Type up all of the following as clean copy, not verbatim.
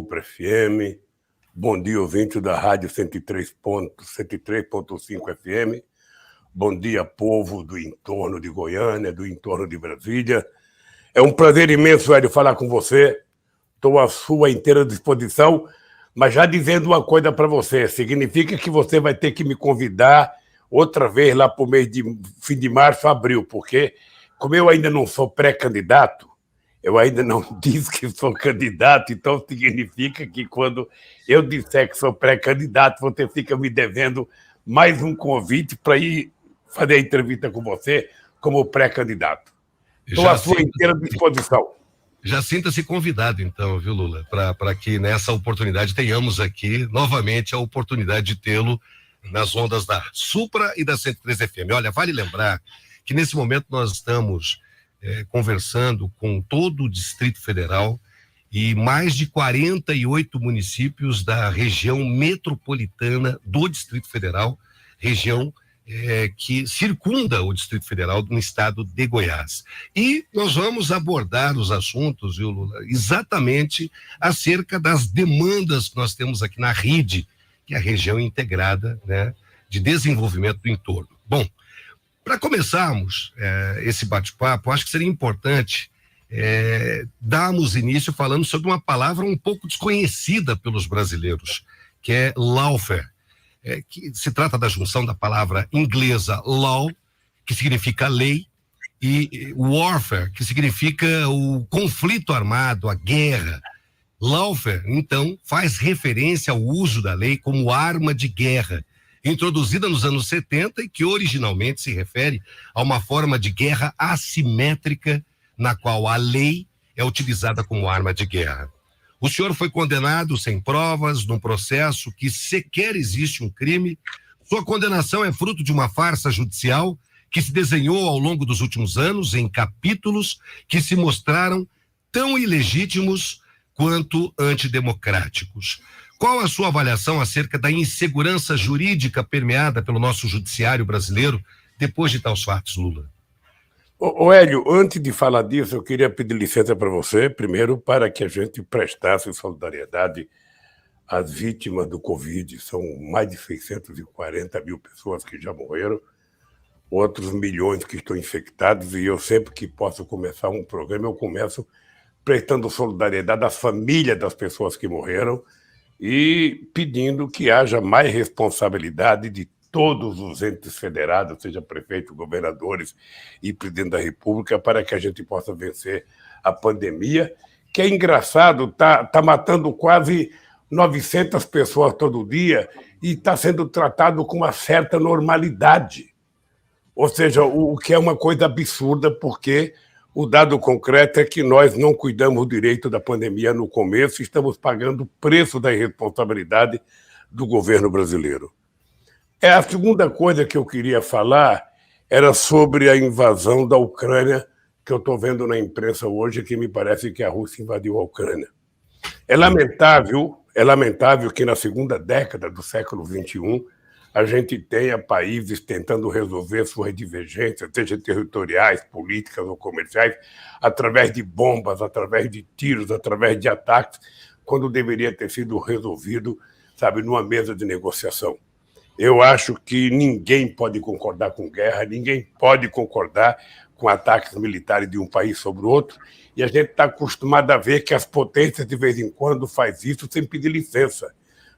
Supra FM, bom dia, ouvinte da Rádio 103.5 FM, bom dia, povo do entorno de Goiânia, do entorno de Brasília. É um prazer imenso, Hélio, falar com você. Estou à sua inteira disposição, mas já dizendo uma coisa para você, significa que você vai ter que me convidar outra vez lá para o mês de fim de março, abril, porque como eu ainda não sou pré-candidato, eu ainda não disse que sou candidato, então significa que quando eu disser que sou pré-candidato, você fica me devendo mais um convite para ir fazer a entrevista com você como pré-candidato. Estou à sua inteira disposição. Já sinta-se convidado, então, viu, Lula, para que nessa oportunidade tenhamos aqui novamente a oportunidade de tê-lo nas ondas da Supra e da 103 FM. Olha, vale lembrar que nesse momento nós estamos conversando com todo o Distrito Federal e mais de 48 municípios da região metropolitana do Distrito Federal, região que circunda o Distrito Federal no estado de Goiás. E nós vamos abordar os assuntos, viu, Lula, exatamente acerca das demandas que nós temos aqui na RIDE, que é a região integrada, né, de desenvolvimento do entorno. Bom, para começarmos esse bate-papo, acho que seria importante darmos início falando sobre uma palavra um pouco desconhecida pelos brasileiros, que é lawfare, que se trata da junção da palavra inglesa law, que significa lei, e warfare, que significa o conflito armado, a guerra. Lawfare, então, faz referência ao uso da lei como arma de guerra, introduzida nos anos 70 e que originalmente se refere a uma forma de guerra assimétrica na qual a lei é utilizada como arma de guerra. O senhor foi condenado sem provas, num processo que sequer existe um crime. Sua condenação é fruto de uma farsa judicial que se desenhou ao longo dos últimos anos em capítulos que se mostraram tão ilegítimos quanto antidemocráticos. Qual a sua avaliação acerca da insegurança jurídica permeada pelo nosso judiciário brasileiro depois de tais fatos, Lula? Ô Hélio, antes de falar disso, eu queria pedir licença para você, primeiro, para que a gente prestasse solidariedade às vítimas do Covid. São mais de 640 mil pessoas que já morreram, outros milhões que estão infectados, e eu sempre que posso começar um programa, eu começo prestando solidariedade às famílias das pessoas que morreram e pedindo que haja mais responsabilidade de todos os entes federados, seja prefeito, governadores e presidente da República, para que a gente possa vencer a pandemia, que é engraçado, tá matando quase 900 pessoas todo dia e está sendo tratado com uma certa normalidade. Ou seja, o que é uma coisa absurda, porque o dado concreto é que nós não cuidamos direito da pandemia no começo e estamos pagando o preço da irresponsabilidade do governo brasileiro. A segunda coisa que eu queria falar era sobre a invasão da Ucrânia, que eu estou vendo na imprensa hoje, que me parece que a Rússia invadiu a Ucrânia. É lamentável que na segunda década do século XXI a gente tenha países tentando resolver suas divergências, seja territoriais, políticas ou comerciais, através de bombas, através de tiros, através de ataques, quando deveria ter sido resolvido, sabe, numa mesa de negociação. Eu acho que ninguém pode concordar com guerra, ninguém pode concordar com ataques militares de um país sobre o outro, e a gente está acostumado a ver que as potências, de vez em quando, fazem isso sem pedir licença.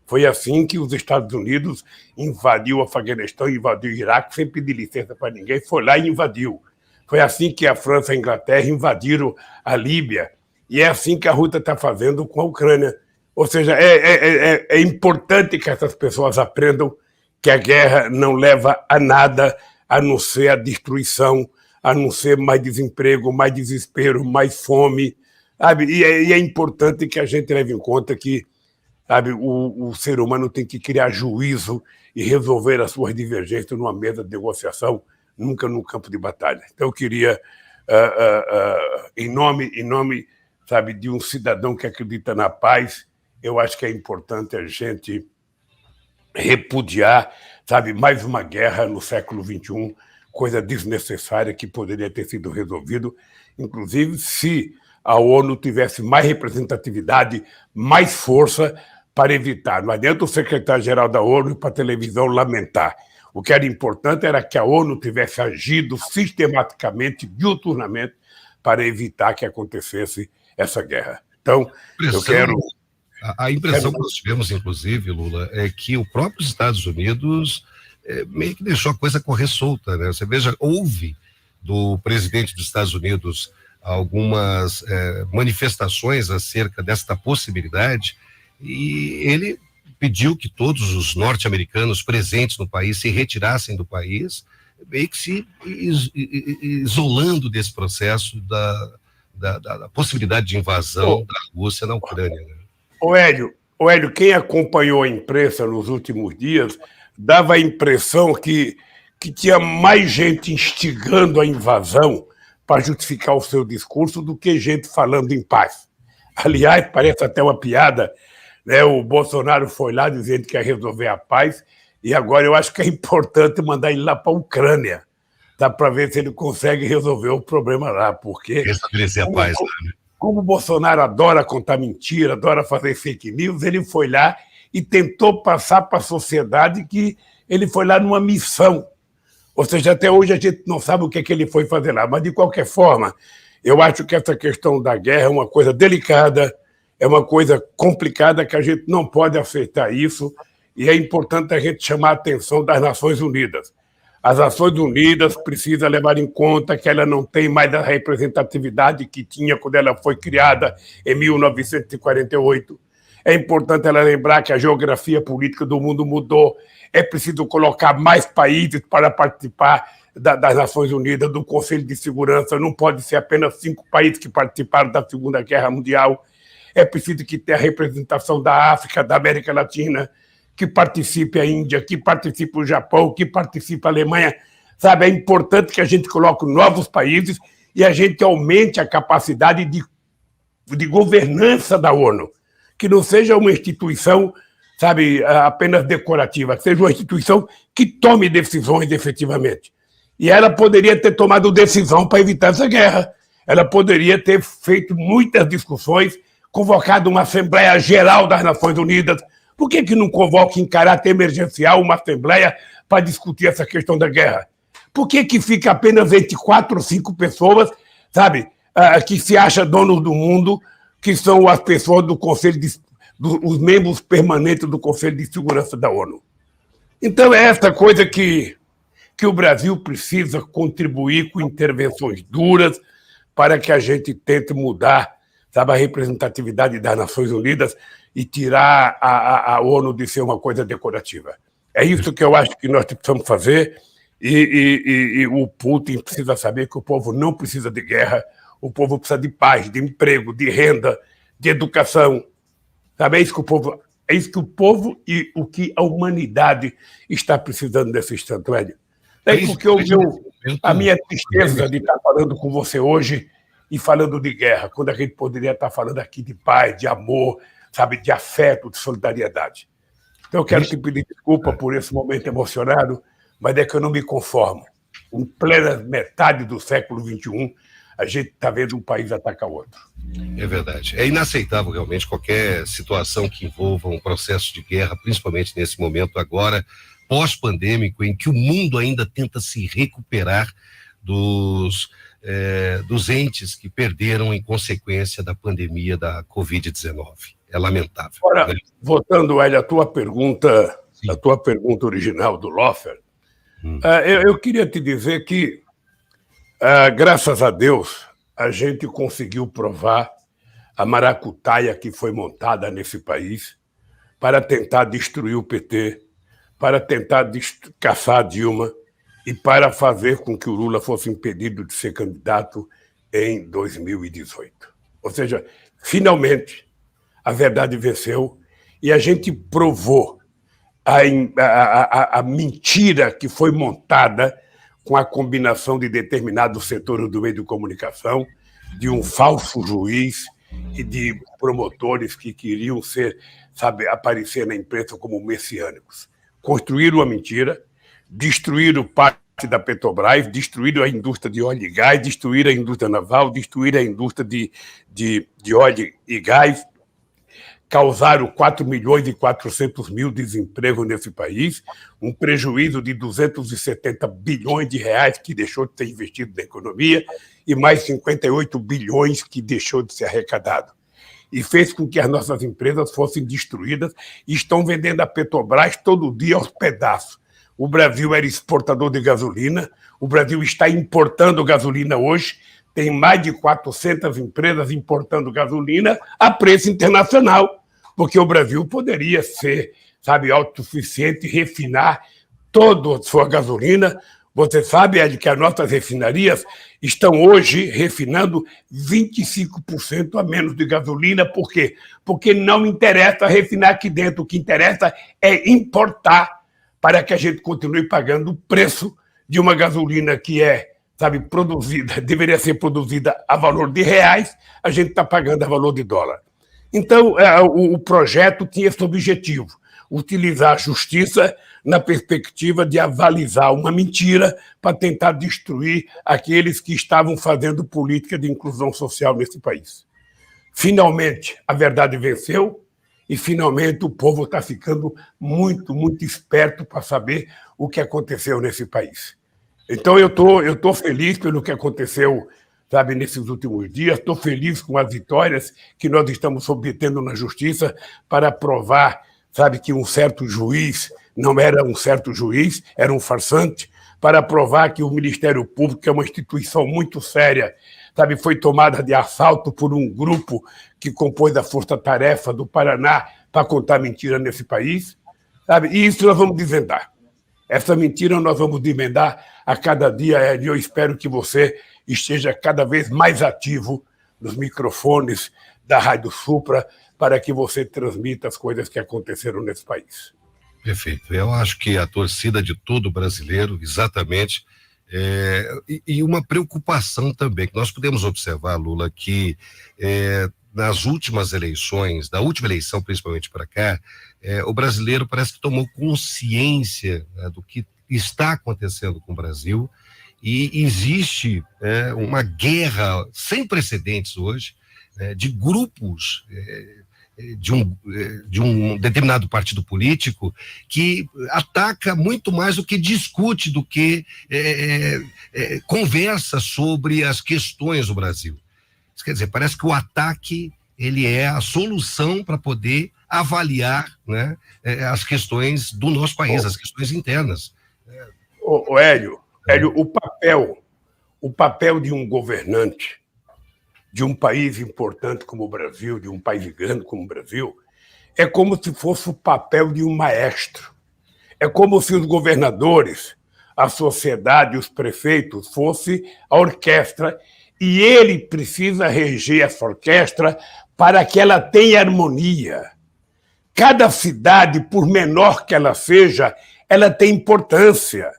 Foi assim que os Estados Unidos invadiu o Afeganistão, invadiu o Iraque, sem pedir licença para ninguém, foi lá e invadiu. Foi assim que a França e a Inglaterra invadiram a Líbia, e é assim que a Rússia está fazendo com a Ucrânia. Ou seja, é importante que essas pessoas aprendam que a guerra não leva a nada a não ser a destruição, a não ser mais desemprego, mais desespero, mais fome, sabe? E é importante que a gente leve em conta que, sabe, o ser humano tem que criar juízo e resolver as suas divergências numa mesa de negociação, nunca num campo de batalha. Então, eu queria, em nome, sabe, de um cidadão que acredita na paz, eu acho que é importante a gente repudiar, sabe, mais uma guerra no século XXI, coisa desnecessária que poderia ter sido resolvido, inclusive se a ONU tivesse mais representatividade, mais força para evitar. Não adianta o secretário-geral da ONU ir para a televisão lamentar. O que era importante era que a ONU tivesse agido sistematicamente, diuturnamente, para evitar que acontecesse essa guerra. Então, eu quero... A impressão que nós tivemos, inclusive, Lula, é que o próprio Estados Unidos meio que deixou a coisa correr solta, né? Você veja, houve do presidente dos Estados Unidos algumas manifestações acerca desta possibilidade, e ele pediu que todos os norte-americanos presentes no país se retirassem do país, meio que se isolando desse processo da possibilidade de invasão da Rússia na Ucrânia, né? O Hélio, quem acompanhou a imprensa nos últimos dias dava a impressão que tinha mais gente instigando a invasão para justificar o seu discurso do que gente falando em paz. Aliás, parece até uma piada, né? O Bolsonaro foi lá dizendo que ia resolver a paz, e agora eu acho que é importante mandar ele lá para a Ucrânia, tá, para ver se ele consegue resolver o problema lá, porque... Restabelecer a paz, né? Como o Bolsonaro adora contar mentira, adora fazer fake news, ele foi lá e tentou passar para a sociedade que ele foi lá numa missão. Ou seja, até hoje a gente não sabe o que ele foi fazer lá. Mas, de qualquer forma, eu acho que essa questão da guerra é uma coisa delicada, é uma coisa complicada, que a gente não pode aceitar isso, e é importante a gente chamar a atenção das Nações Unidas. As Nações Unidas precisam levar em conta que ela não tem mais a representatividade que tinha quando ela foi criada em 1948. É importante ela lembrar que a geografia política do mundo mudou. É preciso colocar mais países para participar das Nações Unidas, do Conselho de Segurança. Não pode ser apenas 5 países que participaram da Segunda Guerra Mundial. É preciso que tenha a representação da África, da América Latina, que participe a Índia, que participe o Japão, que participe a Alemanha. Sabe, é importante que a gente coloque novos países e a gente aumente a capacidade de governança da ONU, que não seja uma instituição, sabe, apenas decorativa, que seja uma instituição que tome decisões efetivamente. E ela poderia ter tomado decisão para evitar essa guerra. Ela poderia ter feito muitas discussões, convocado uma Assembleia Geral das Nações Unidas. Por que não convoca em caráter emergencial uma Assembleia para discutir essa questão da guerra? Por que fica apenas entre 4 ou 5 pessoas, sabe, que se acham donos do mundo, que são as pessoas do Conselho os membros permanentes do Conselho de Segurança da ONU? Então é essa coisa que o Brasil precisa contribuir com intervenções duras para que a gente tente mudar, sabe, a representatividade das Nações Unidas e tirar a ONU de ser uma coisa decorativa. É isso que eu acho que nós precisamos fazer, e o Putin precisa saber que o povo não precisa de guerra, o povo precisa de paz, de emprego, de renda, de educação. Sabe? É isso que o povo e o que a humanidade está precisando nesse instante, Hélio. É porque a minha tristeza de estar falando com você hoje e falando de guerra, quando a gente poderia estar falando aqui de paz, de amor, sabe, de afeto, de solidariedade. Então, eu quero te pedir desculpa por esse momento emocionado, mas é que eu não me conformo. Em plena metade do século XXI, a gente está vendo um país atacar o outro. É verdade. É inaceitável, realmente, qualquer situação que envolva um processo de guerra, principalmente nesse momento agora, pós-pandêmico, em que o mundo ainda tenta se recuperar dos entes que perderam em consequência da pandemia da Covid-19. É lamentável. Agora, né? Voltando, Hélio, a tua pergunta original do Lofer, eu queria te dizer que, graças a Deus, a gente conseguiu provar a maracutaia que foi montada nesse país para tentar destruir o PT, para tentar caçar a Dilma e para fazer com que o Lula fosse impedido de ser candidato em 2018. Ou seja, finalmente, a verdade venceu e a gente provou a mentira que foi montada com a combinação de determinados setores do meio de comunicação, de um falso juiz e de promotores que queriam aparecer na imprensa como messiânicos. Construíram uma mentira, destruíram parte da Petrobras, destruíram a indústria de óleo e gás, destruíram a indústria naval, destruíram a indústria de óleo e gás, causaram 4 milhões e 400 mil desempregos nesse país, um prejuízo de 270 bilhões de reais que deixou de ser investido na economia e mais 58 bilhões que deixou de ser arrecadado. E fez com que as nossas empresas fossem destruídas e estão vendendo a Petrobras todo dia aos pedaços. O Brasil era exportador de gasolina, o Brasil está importando gasolina hoje, tem mais de 400 empresas importando gasolina a preço internacional, porque o Brasil poderia ser, autossuficiente e refinar toda a sua gasolina. Você sabe, Ed, que as nossas refinarias estão hoje refinando 25% a menos de gasolina. Por quê? Porque não interessa refinar aqui dentro. O que interessa é importar para que a gente continue pagando o preço de uma gasolina que produzida, deveria ser produzida a valor de reais, a gente está pagando a valor de dólar. Então, o projeto tinha esse objetivo, utilizar a justiça na perspectiva de avalizar uma mentira para tentar destruir aqueles que estavam fazendo política de inclusão social nesse país. Finalmente, a verdade venceu e, finalmente, o povo está ficando muito, muito esperto para saber o que aconteceu nesse país. Então, eu tô feliz pelo que aconteceu, nesses últimos dias. Estou feliz com as vitórias que nós estamos obtendo na justiça para provar, que um certo juiz não era um certo juiz, era um farsante, para provar que o Ministério Público, que é uma instituição muito séria, foi tomada de assalto por um grupo que compôs a Força Tarefa do Paraná para contar mentira nesse país. E isso nós vamos desvendar. Essa mentira nós vamos desvendar a cada dia, e eu espero que você esteja cada vez mais ativo nos microfones da Rádio Supra para que você transmita as coisas que aconteceram nesse país. Perfeito. Eu acho que a torcida de todo brasileiro, exatamente, e uma preocupação também, que nós podemos observar, Lula, que nas últimas eleições, da última eleição principalmente para cá, o brasileiro parece que tomou consciência, do que está acontecendo com o Brasil, e existe uma guerra sem precedentes hoje, de grupos de um determinado partido político que ataca muito mais do que discute, do que conversa sobre as questões do Brasil. Isso quer dizer, parece que o ataque ele é a solução para poder avaliar, as questões do nosso país, as questões internas. Hélio, o papel de um governante de um país importante como o Brasil, de um país grande como o Brasil, é como se fosse o papel de um maestro. É como se os governadores, a sociedade, os prefeitos fossem a orquestra, e ele precisa reger essa orquestra para que ela tenha harmonia. Cada cidade, por menor que ela seja, ela tem importância.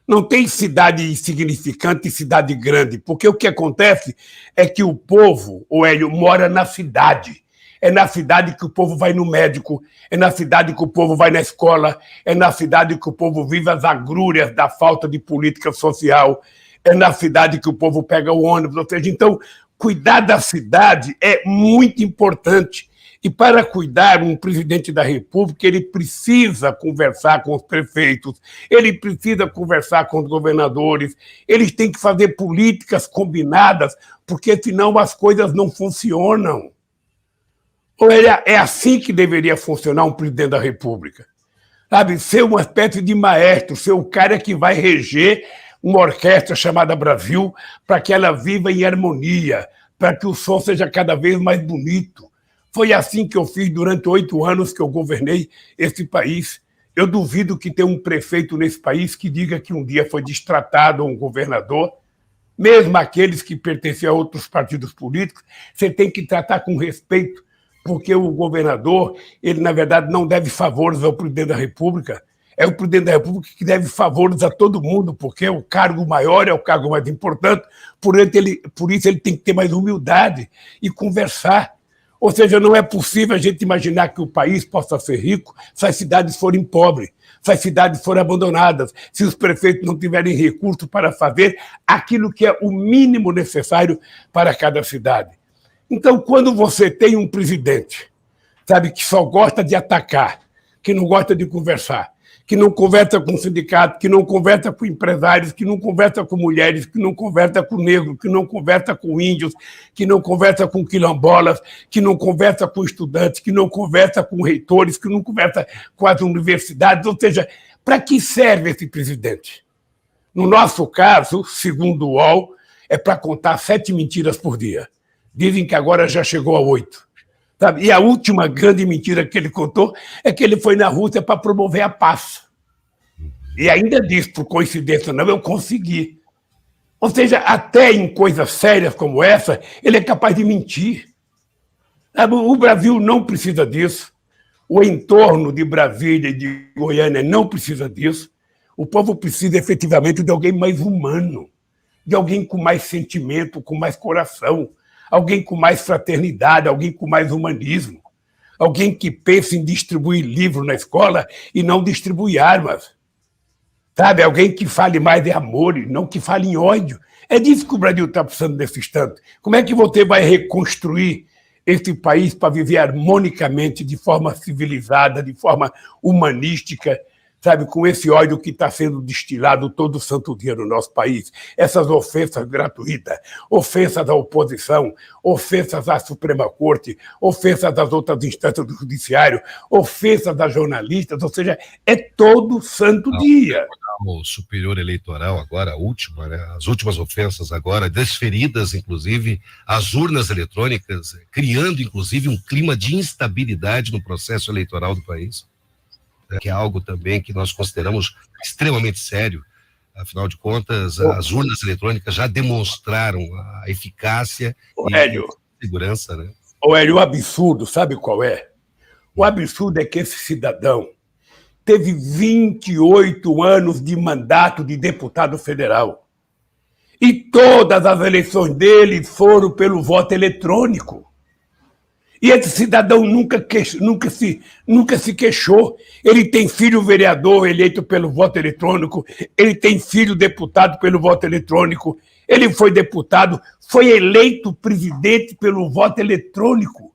Não tem cidade insignificante e cidade grande, porque o que acontece é que o povo, o Hélio, mora na cidade. É na cidade que o povo vai no médico, é na cidade que o povo vai na escola, é na cidade que o povo vive as agrúrias da falta de política social, é na cidade que o povo pega o ônibus. Ou seja, então, cuidar da cidade é muito importante. E para cuidar, um presidente da República, ele precisa conversar com os prefeitos, ele precisa conversar com os governadores, eles têm que fazer políticas combinadas, porque senão as coisas não funcionam. Ou é assim que deveria funcionar um presidente da República. Ser uma espécie de maestro, ser o cara que vai reger uma orquestra chamada Brasil para que ela viva em harmonia, para que o som seja cada vez mais bonito. Foi assim que eu fiz durante 8 anos que eu governei esse país. Eu duvido que tenha um prefeito nesse país que diga que um dia foi destratado um governador. Mesmo aqueles que pertencem a outros partidos políticos, você tem que tratar com respeito, porque o governador, ele, na verdade, não deve favores ao presidente da República. É o presidente da República que deve favores a todo mundo, porque o cargo maior é o cargo mais importante, por isso ele tem que ter mais humildade e conversar. Ou seja, não é possível a gente imaginar que o país possa ser rico se as cidades forem pobres, se as cidades forem abandonadas, se os prefeitos não tiverem recursos para fazer aquilo que é o mínimo necessário para cada cidade. Então, quando você tem um presidente, sabe, que só gosta de atacar, que não gosta de conversar, que não conversa com o sindicato, que não conversa com empresários, que não conversa com mulheres, que não conversa com negros, que não conversa com índios, que não conversa com quilombolas, que não conversa com estudantes, que não conversa com reitores, que não conversa com as universidades. Ou seja, para que serve esse presidente? No nosso caso, segundo o UOL, é para contar 7 mentiras por dia. Dizem que agora já chegou a 8. Sabe? E a última grande mentira que ele contou é que ele foi na Rússia para promover a paz. E ainda diz, por coincidência não, eu consegui. Ou seja, até em coisas sérias como essa, ele é capaz de mentir. Sabe? O Brasil não precisa disso. O entorno de Brasília e de Goiânia não precisa disso. O povo precisa efetivamente de alguém mais humano, de alguém com mais sentimento, com mais coração, alguém com mais fraternidade, alguém com mais humanismo, alguém que pense em distribuir livro na escola e não distribuir armas. Sabe, alguém que fale mais de amor e não que fale em ódio. É disso que o Brasil está precisando nesse instante. Como é que você vai reconstruir esse país para viver harmonicamente, de forma civilizada, de forma humanística, sabe, com esse ódio que está sendo destilado todo santo dia no nosso país? Essas ofensas gratuitas, ofensas à oposição, ofensas à Suprema Corte, ofensas às outras instâncias do Judiciário, ofensas a jornalistas, ou seja, é todo santo dia. O Superior Eleitoral agora, a última, né? As últimas ofensas agora, desferidas, inclusive, às urnas eletrônicas, criando, inclusive, um clima de instabilidade no processo eleitoral do país, que é algo também que nós consideramos extremamente sério. Afinal de contas, as urnas eletrônicas já demonstraram a eficácia e a segurança, né? Hélio, o absurdo, sabe qual é? O absurdo é que esse cidadão teve 28 anos de mandato de deputado federal. E todas as eleições dele foram pelo voto eletrônico. E esse cidadão nunca se queixou. Ele tem filho vereador eleito pelo voto eletrônico, ele tem filho deputado pelo voto eletrônico, ele foi deputado, foi eleito presidente pelo voto eletrônico.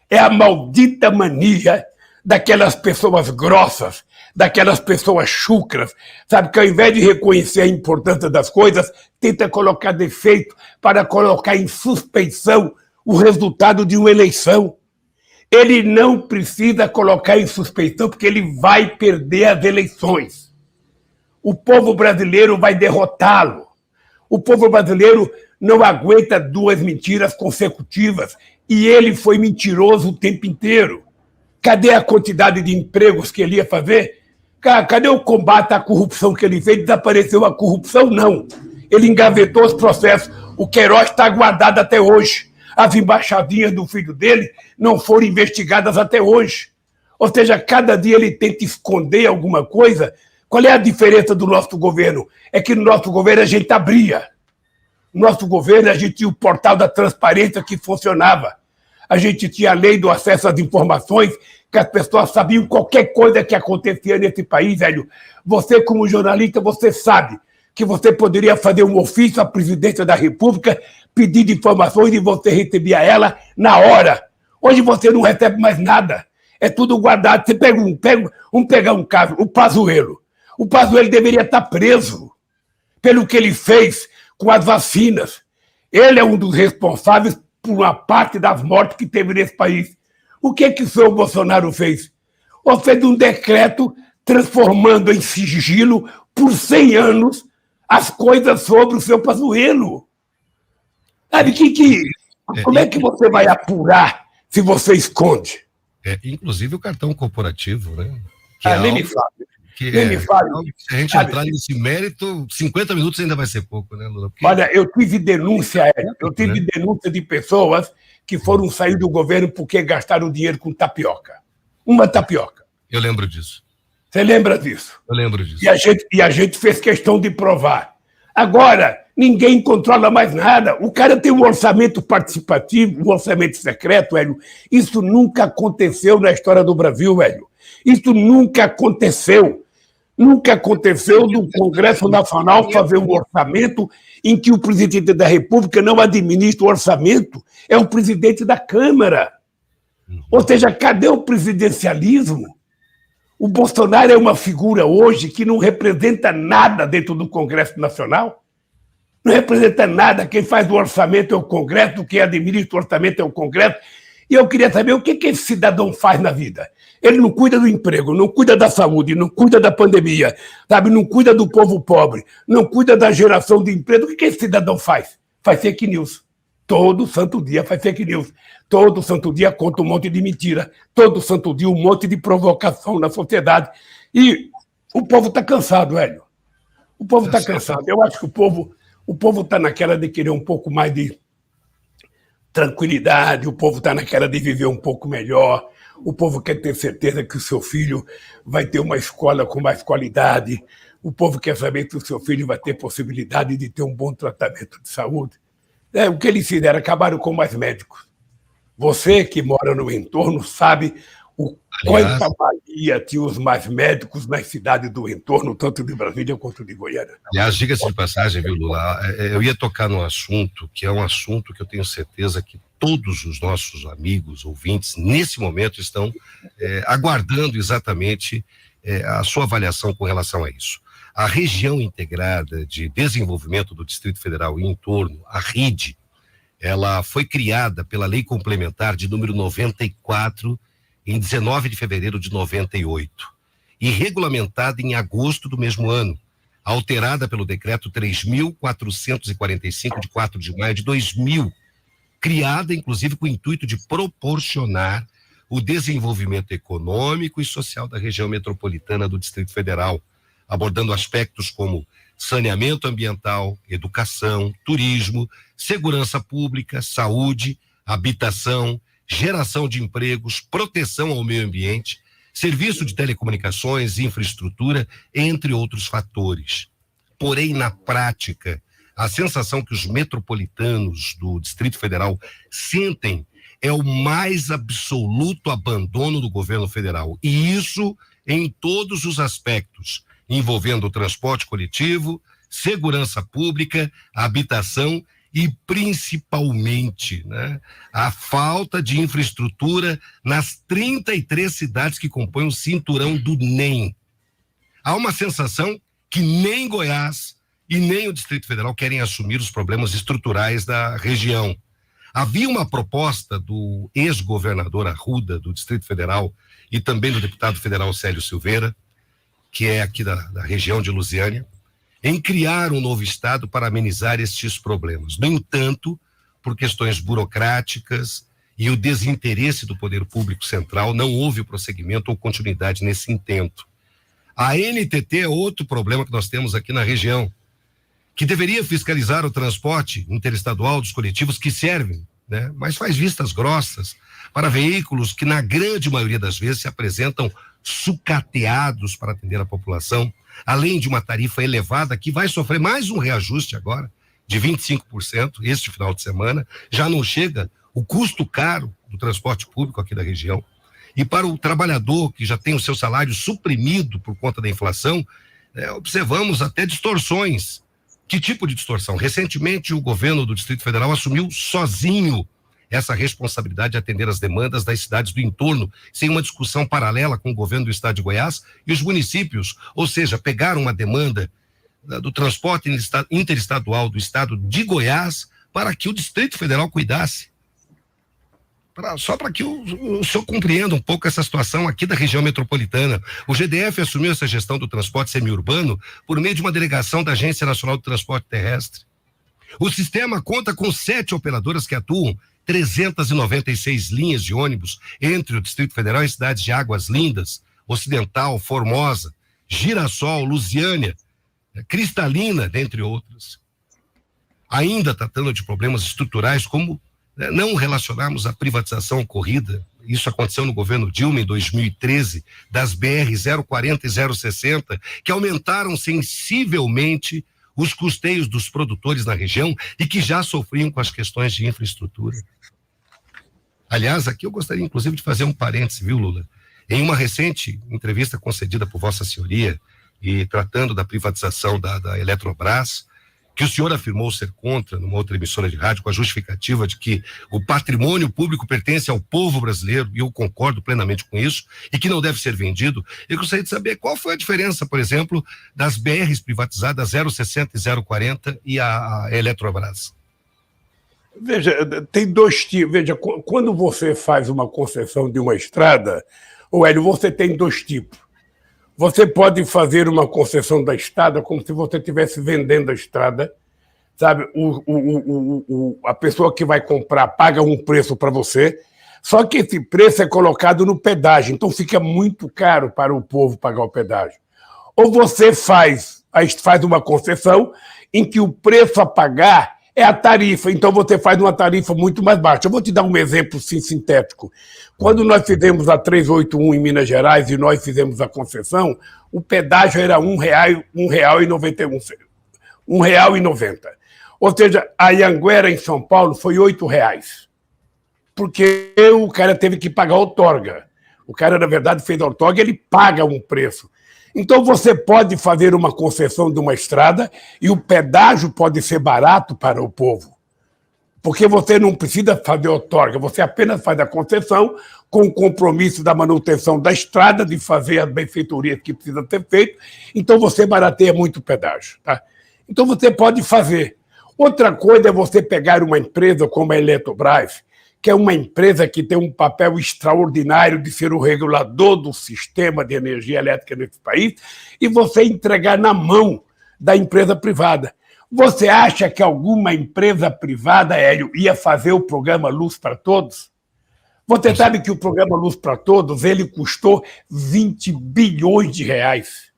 É a maldita mania daquelas pessoas grossas, daquelas pessoas chucras, sabe, que ao invés de reconhecer a importância das coisas, tenta colocar defeito para colocar em suspeição o resultado de uma eleição. Ele não precisa colocar em suspeição, porque ele vai perder as eleições. O povo brasileiro vai derrotá-lo. O povo brasileiro não aguenta 2 mentiras consecutivas, e ele foi mentiroso o tempo inteiro. Cadê a quantidade de empregos que ele ia fazer? Cadê o combate à corrupção que ele fez? Desapareceu a corrupção? Não. Ele engavetou os processos. O Queiroz está guardado até hoje. As embaixadinhas do filho dele não foram investigadas até hoje. Ou seja, cada dia ele tenta esconder alguma coisa. Qual é a diferença do nosso governo? É que no nosso governo a gente abria. No nosso governo a gente tinha o portal da transparência que funcionava. A gente tinha a lei do acesso às informações, que as pessoas sabiam qualquer coisa que acontecia nesse país, velho. Você, como jornalista, você sabe que você poderia fazer um ofício à presidência da República, pedir informações e você recebia ela na hora. Hoje você não recebe mais nada. É tudo guardado. Você vamos pegar um caso, o Pazuello. O Pazuello deveria estar preso pelo que ele fez com as vacinas. Ele é um dos responsáveis por uma parte das mortes que teve nesse país. O que o senhor Bolsonaro fez? Ou fez um decreto transformando em sigilo por 100 anos as coisas sobre o seu Pazuello. Sabe, como é que você vai apurar se você esconde? Inclusive o cartão corporativo, né? Nem me fale. Se a gente entrar nesse mérito, 50 minutos ainda vai ser pouco, né, Lula? Porque... Olha, eu tive denúncia de pessoas que foram sair do governo porque gastaram dinheiro com tapioca. Uma tapioca. Eu lembro disso. Você lembra disso? Eu lembro disso. E a gente fez questão de provar. Agora, ninguém controla mais nada. O cara tem um orçamento participativo, um orçamento secreto, Hélio. Isso nunca aconteceu na história do Brasil, Hélio. Isso nunca aconteceu. Nunca aconteceu no Congresso Nacional fazer um orçamento em que o presidente da República não administra o orçamento, é o presidente da Câmara. Ou seja, cadê o presidencialismo? O Bolsonaro é uma figura hoje que não representa nada dentro do Congresso Nacional. Não representa nada. Quem faz o orçamento é o Congresso, quem administra o orçamento é o Congresso. E eu queria saber o que esse cidadão faz na vida. Ele não cuida do emprego, não cuida da saúde, não cuida da pandemia, sabe? Não cuida do povo pobre, não cuida da geração de emprego. O que esse cidadão faz? Faz fake news. Todo santo dia faz fake news. Todo santo dia conta um monte de mentira. Todo santo dia um monte de provocação na sociedade. E o povo está cansado, Hélio. O povo está cansado. Eu acho que o povo está naquela de querer um pouco mais de tranquilidade, o povo está naquela de viver um pouco melhor, o povo quer ter certeza que o seu filho vai ter uma escola com mais qualidade, o povo quer saber que o seu filho vai ter possibilidade de ter um bom tratamento de saúde. O que eles fizeram? Acabaram com mais médicos. Você que mora no entorno sabe quanta valia tinha os mais médicos nas cidades do entorno, tanto de Brasília quanto de Goiânia. Aliás, diga-se de passagem, viu, Lula? Eu ia tocar num assunto que é um assunto que eu tenho certeza que todos os nossos amigos, ouvintes, nesse momento estão aguardando exatamente a sua avaliação com relação a isso. A Região Integrada de Desenvolvimento do Distrito Federal e entorno, a RIDE, ela foi criada pela Lei Complementar de número 94, em 19 de fevereiro de 98, e regulamentada em agosto do mesmo ano, alterada pelo decreto 3.445, de 4 de maio de 2000, criada, inclusive, com o intuito de proporcionar o desenvolvimento econômico e social da região metropolitana do Distrito Federal, abordando aspectos como saneamento ambiental, educação, turismo, segurança pública, saúde, habitação, geração de empregos, proteção ao meio ambiente, serviço de telecomunicações, infraestrutura, entre outros fatores. Porém, na prática, a sensação que os metropolitanos do Distrito Federal sentem é o mais absoluto abandono do governo federal. E isso em todos os aspectos, envolvendo o transporte coletivo, segurança pública, habitação e, principalmente, né, a falta de infraestrutura nas 33 cidades que compõem o cinturão do NEM. Há uma sensação que nem Goiás e nem o Distrito Federal querem assumir os problemas estruturais da região. Havia uma proposta do ex-governador Arruda, do Distrito Federal, e também do deputado federal Célio Silveira, que é aqui da região de Lusiânia, em criar um novo estado para amenizar estes problemas. No entanto, por questões burocráticas e o desinteresse do poder público central, não houve o prosseguimento ou continuidade nesse intento. A NTT é outro problema que nós temos aqui na região, que deveria fiscalizar o transporte interestadual dos coletivos que servem, né, mas faz vistas grossas para veículos que, na grande maioria das vezes, se apresentam sucateados para atender a população, além de uma tarifa elevada que vai sofrer mais um reajuste agora, de 25%, este final de semana. Já não chega o custo caro do transporte público aqui da região. E para o trabalhador que já tem o seu salário suprimido por conta da inflação, observamos até distorções. Que tipo de distorção? Recentemente, o governo do Distrito Federal assumiu sozinho essa responsabilidade de atender as demandas das cidades do entorno, sem uma discussão paralela com o governo do estado de Goiás e os municípios, ou seja, pegaram uma demanda do transporte interestadual do estado de Goiás para que o Distrito Federal cuidasse. Só para que o senhor compreenda um pouco essa situação aqui da região metropolitana. O GDF assumiu essa gestão do transporte semiurbano por meio de uma delegação da Agência Nacional do Transporte Terrestre. O sistema conta com 7 operadoras que atuam 396 linhas de ônibus entre o Distrito Federal e cidades de Águas Lindas, Ocidental, Formosa, Girassol, Lusiânia, Cristalina, dentre outras. Ainda tratando de problemas estruturais como não relacionarmos a privatização ocorrida, isso aconteceu no governo Dilma em 2013, das BR 040 e 060, que aumentaram sensivelmente os custeios dos produtores na região e que já sofriam com as questões de infraestrutura. Aliás, aqui eu gostaria inclusive de fazer um parêntese, viu, Lula? Em uma recente entrevista concedida por Vossa Senhoria e tratando da privatização da Eletrobras, que o senhor afirmou ser contra numa outra emissora de rádio com a justificativa de que o patrimônio público pertence ao povo brasileiro, e eu concordo plenamente com isso, e que não deve ser vendido. Eu gostaria de saber qual foi a diferença, por exemplo, das BRs privatizadas 060 e 040 e a Eletrobras. Veja, tem dois tipos. Veja, quando você faz uma concessão de uma estrada, Hélio, você tem dois tipos. Você pode fazer uma concessão da estrada como se você estivesse vendendo a estrada, sabe? A pessoa que vai comprar paga um preço para você, só que esse preço é colocado no pedágio, então fica muito caro para o povo pagar o pedágio. Ou você faz uma concessão em que o preço a pagar é a tarifa, então você faz uma tarifa muito mais baixa. Eu vou te dar um exemplo sim, sintético. Quando nós fizemos a 381 em Minas Gerais e nós fizemos a concessão, o pedágio era R$1,90. Ou seja, a Anhanguera em São Paulo foi R$8, porque o cara teve que pagar a outorga. O cara, na verdade, fez a outorga, ele paga um preço. Então, você pode fazer uma concessão de uma estrada e o pedágio pode ser barato para o povo, porque você não precisa fazer outorga, você apenas faz a concessão com o compromisso da manutenção da estrada, de fazer as benfeitorias que precisam ser feitas, então você barateia muito o pedágio. Tá? Então, você pode fazer. Outra coisa é você pegar uma empresa como a Eletrobras, que é uma empresa que tem um papel extraordinário de ser o regulador do sistema de energia elétrica nesse país, e você entregar na mão da empresa privada. Você acha que alguma empresa privada, Hélio, ia fazer o programa Luz para Todos? Você sabe que o programa Luz para Todos ele custou R$20 bilhões.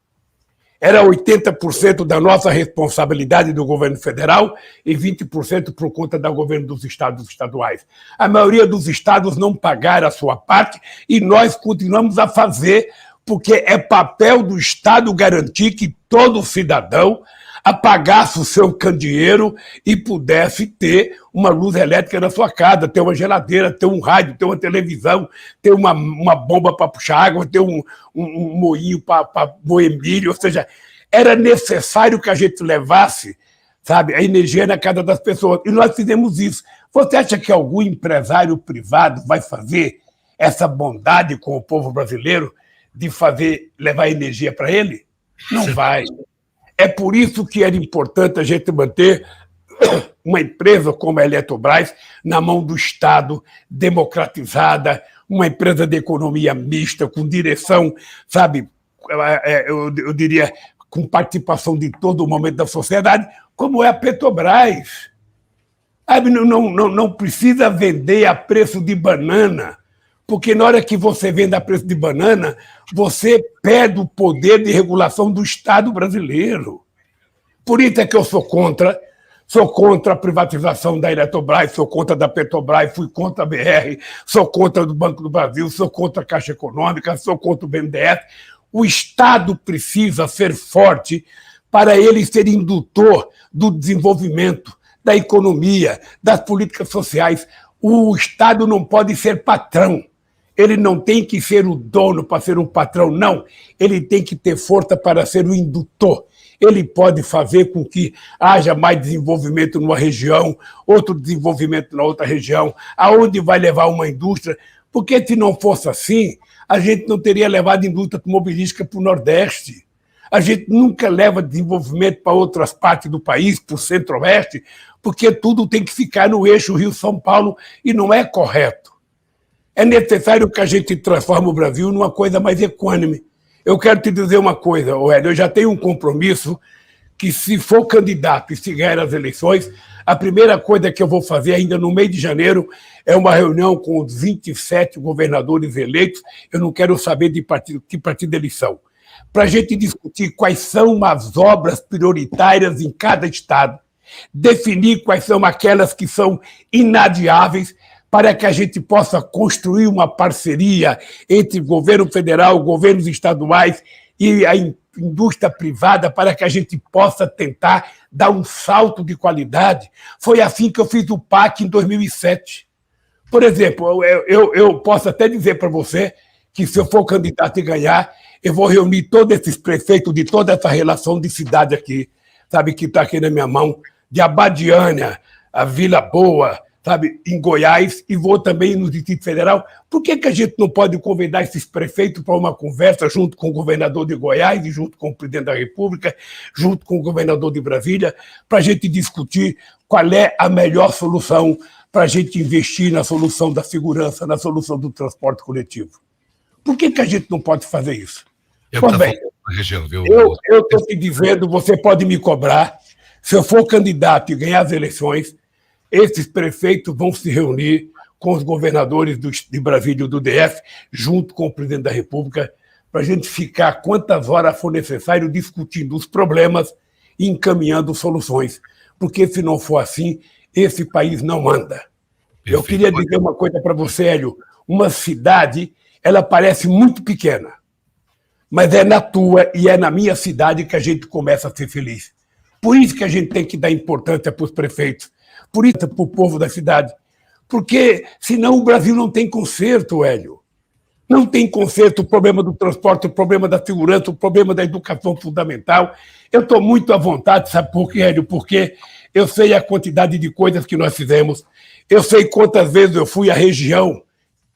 Era 80% da nossa responsabilidade do governo federal e 20% por conta do governo dos estados estaduais. A maioria dos estados não pagaram a sua parte e nós continuamos a fazer, porque é papel do Estado garantir que todo cidadão apagasse o seu candeeiro e pudesse ter uma luz elétrica na sua casa, ter uma geladeira, ter um rádio, ter uma televisão, ter uma bomba para puxar água, ter um moinho para moer milho, ou seja, era necessário que a gente levasse, sabe, a energia na casa das pessoas, e nós fizemos isso. Você acha que algum empresário privado vai fazer essa bondade com o povo brasileiro de levar energia para ele? Não vai. É por isso que era importante a gente manter uma empresa como a Eletrobras na mão do Estado, democratizada, uma empresa de economia mista, com direção, sabe, eu diria, com participação de todo o momento da sociedade, como é a Petrobras. Não precisa vender a preço de banana, porque na hora que você vende a preço de banana, você perde o poder de regulação do Estado brasileiro. Por isso é que eu sou contra a privatização da Eletrobras, sou contra da Petrobras, fui contra a BR, sou contra do Banco do Brasil, sou contra a Caixa Econômica, sou contra o BNDES. O Estado precisa ser forte para ele ser indutor do desenvolvimento, da economia, das políticas sociais. O Estado não pode ser patrão. Ele não tem que ser o dono para ser um patrão, não. Ele tem que ter força para ser o indutor. Ele pode fazer com que haja mais desenvolvimento numa região, outro desenvolvimento na outra região, aonde vai levar uma indústria. Porque se não fosse assim, a gente não teria levado indústria automobilística para o Nordeste. A gente nunca leva desenvolvimento para outras partes do país, para o Centro-Oeste, porque tudo tem que ficar no eixo Rio-São Paulo e não é correto. É necessário que a gente transforme o Brasil numa coisa mais equânime. Eu quero te dizer uma coisa, Hélio, eu já tenho um compromisso que, se for candidato e se ganhar as eleições, a primeira coisa que eu vou fazer ainda no mês de janeiro é uma reunião com os 27 governadores eleitos. Eu não quero saber de que partido eles são, para a gente discutir quais são as obras prioritárias em cada estado, definir quais são aquelas que são inadiáveis, para que a gente possa construir uma parceria entre governo federal, governos estaduais e a indústria privada para que a gente possa tentar dar um salto de qualidade. Foi assim que eu fiz o PAC em 2007. Por exemplo, eu posso até dizer para você que, se eu for candidato e ganhar, eu vou reunir todos esses prefeitos de toda essa relação de cidade aqui, sabe, que está aqui na minha mão, de Abadiânia, a Vila Boa, sabe, em Goiás, e vou também no Distrito Federal. Por que a gente não pode convidar esses prefeitos para uma conversa junto com o governador de Goiás e junto com o presidente da República, junto com o governador de Brasília, para a gente discutir qual é a melhor solução para a gente investir na solução da segurança, na solução do transporte coletivo? Por que a gente não pode fazer isso? Pois bem, eu estou te dizendo, você pode me cobrar, se eu for candidato e ganhar as eleições, esses prefeitos vão se reunir com os governadores de Brasília e do DF, junto com o presidente da República, para a gente ficar quantas horas for necessário discutindo os problemas e encaminhando soluções. Porque, se não for assim, esse país não anda. Perfeito. Eu queria dizer uma coisa para você, Hélio. Uma cidade, ela parece muito pequena, mas é na tua e é na minha cidade que a gente começa a ser feliz. Por isso que a gente tem que dar importância para os prefeitos, por isso para o povo da cidade. Porque, senão, o Brasil não tem conserto, Hélio. Não tem conserto, o problema do transporte, o problema da segurança, o problema da educação fundamental. Eu estou muito à vontade, sabe por quê, Hélio? Porque eu sei a quantidade de coisas que nós fizemos, eu sei quantas vezes eu fui à região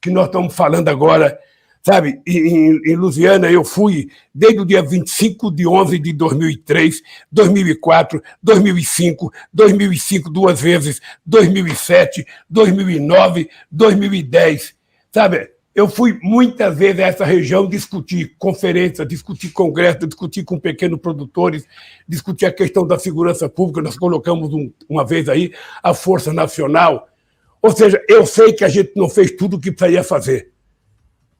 que nós estamos falando agora, sabe? Em Lusiânia, eu fui desde o dia 25 de 11 de 2003, 2004, 2005 duas vezes, 2007, 2009, 2010, sabe? Eu fui muitas vezes a essa região discutir conferências, discutir congresso, discutir com pequenos produtores, discutir a questão da segurança pública. Nós colocamos uma vez aí a Força Nacional. Ou seja, eu sei que a gente não fez tudo o que precisaria fazer,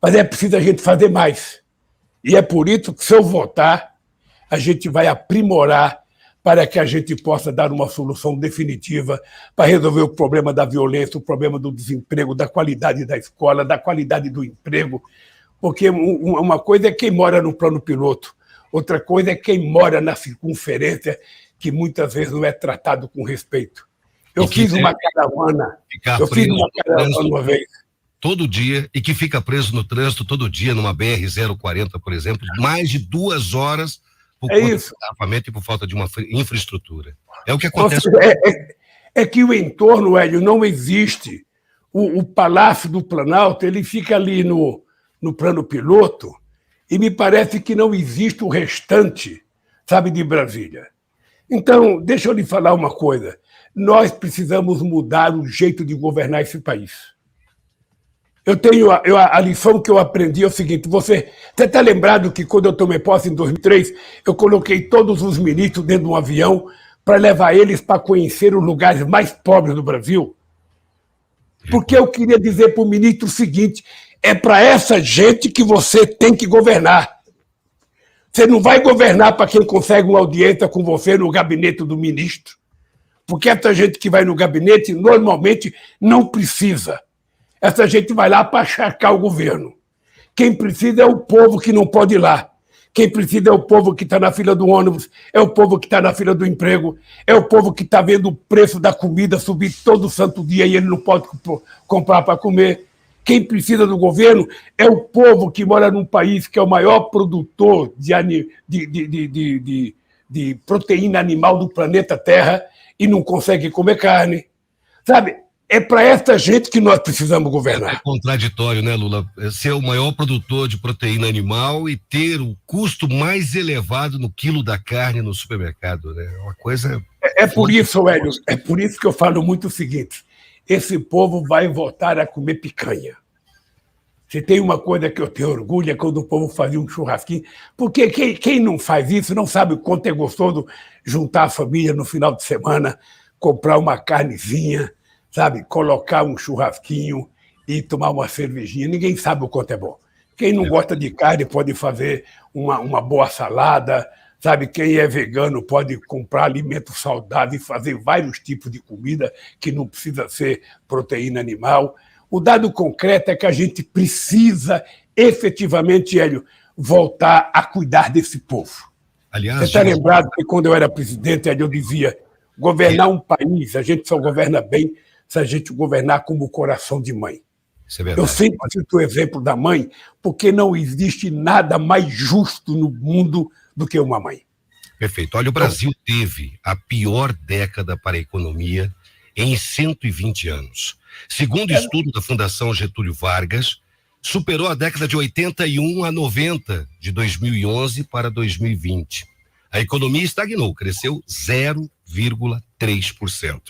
mas é preciso a gente fazer mais. E é por isso que, se eu votar, a gente vai aprimorar para que a gente possa dar uma solução definitiva para resolver o problema da violência, o problema do desemprego, da qualidade da escola, da qualidade do emprego. Porque uma coisa é quem mora no plano piloto, outra coisa é quem mora na circunferência, que muitas vezes não é tratado com respeito. Eu fiz uma caravana uma vez. Todo dia, e que fica preso no trânsito todo dia, numa BR-040, por exemplo, mais de 2 horas por conta do engarrafamento e por falta de uma infraestrutura. É o que acontece. É que o entorno, Hélio, não existe. O Palácio do Planalto, ele fica ali no plano piloto, e me parece que não existe o restante, sabe, de Brasília. Então, deixa eu lhe falar uma coisa. Nós precisamos mudar o jeito de governar esse país. A lição que eu aprendi é o seguinte: você está lembrado que, quando eu tomei posse em 2003, eu coloquei todos os ministros dentro de um avião para levar eles para conhecer os lugares mais pobres do Brasil? Porque eu queria dizer para o ministro o seguinte: é para essa gente que você tem que governar. Você não vai governar para quem consegue uma audiência com você no gabinete do ministro, porque essa gente que vai no gabinete normalmente não precisa. Essa gente vai lá para achacar o governo. Quem precisa é o povo que não pode ir lá. Quem precisa é o povo que está na fila do ônibus, é o povo que está na fila do emprego, é o povo que está vendo o preço da comida subir todo santo dia e ele não pode comprar para comer. Quem precisa do governo é o povo que mora num país que é o maior produtor de proteína animal do planeta Terra e não consegue comer carne. Sabe? É para essa gente que nós precisamos governar. É contraditório, né, Lula? Ser o maior produtor de proteína animal e ter o custo mais elevado no quilo da carne no supermercado, né? Uma coisa... É por isso, Hélio, é por isso que eu falo muito o seguinte: esse povo vai voltar a comer picanha. Se tem uma coisa que eu tenho orgulho é quando o povo fazia um churrasquinho, porque quem não faz isso não sabe o quanto é gostoso juntar a família no final de semana, comprar uma carnezinha, sabe, colocar um churrasquinho e tomar uma cervejinha. Ninguém sabe o quanto é bom. Quem não gosta de carne pode fazer uma boa salada, sabe? Quem é vegano pode comprar alimentos saudáveis e fazer vários tipos de comida que não precisa ser proteína animal. O dado concreto é que a gente precisa, efetivamente, Hélio, voltar a cuidar desse povo. Aliás, você está lembrado que quando eu era presidente, eu dizia, governar um país, a gente só governa bem se a gente governar como o coração de mãe. Isso é verdade. Eu sempre cito o exemplo da mãe, porque não existe nada mais justo no mundo do que uma mãe. Perfeito. Olha, o Brasil teve a pior década para a economia em 120 anos. Segundo o estudo da Fundação Getúlio Vargas, superou a década de 81 a 90, de 2011 para 2020. A economia estagnou, cresceu 0,3%.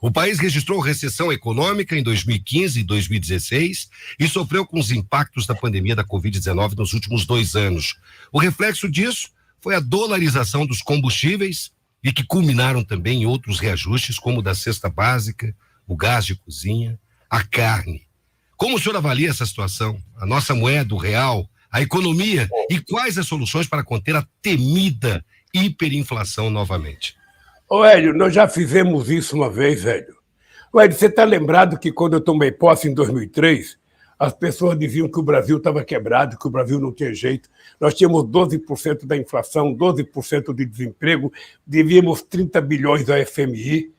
O país registrou recessão econômica em 2015 e 2016 e sofreu com os impactos da pandemia da Covid-19 nos últimos 2 anos. O reflexo disso foi a dolarização dos combustíveis e que culminaram também em outros reajustes, como o da cesta básica, o gás de cozinha, a carne. Como o senhor avalia essa situação? A nossa moeda, o real, a economia e quais as soluções para conter a temida hiperinflação novamente? Ô, Hélio, nós já fizemos isso uma vez, Hélio. Ô, Hélio, você está lembrado que quando eu tomei posse em 2003, as pessoas diziam que o Brasil estava quebrado, que o Brasil não tinha jeito. Nós tínhamos 12% da inflação, 12% de desemprego, devíamos 30 bilhões da FMI,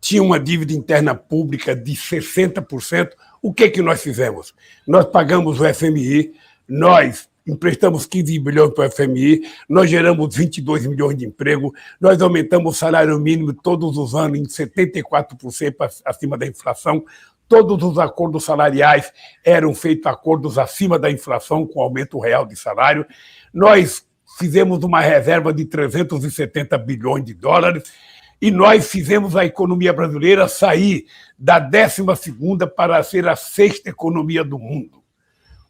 tinha uma dívida interna pública de 60%. O que nós fizemos? Nós pagamos o FMI, nós emprestamos 15 bilhões para o FMI, nós geramos 22 milhões de emprego, nós aumentamos o salário mínimo todos os anos em 74% acima da inflação, todos os acordos salariais eram feitos acordos acima da inflação, com aumento real de salário, nós fizemos uma reserva de 370 bilhões de dólares e nós fizemos a economia brasileira sair da 12ª para ser a 6ª economia do mundo.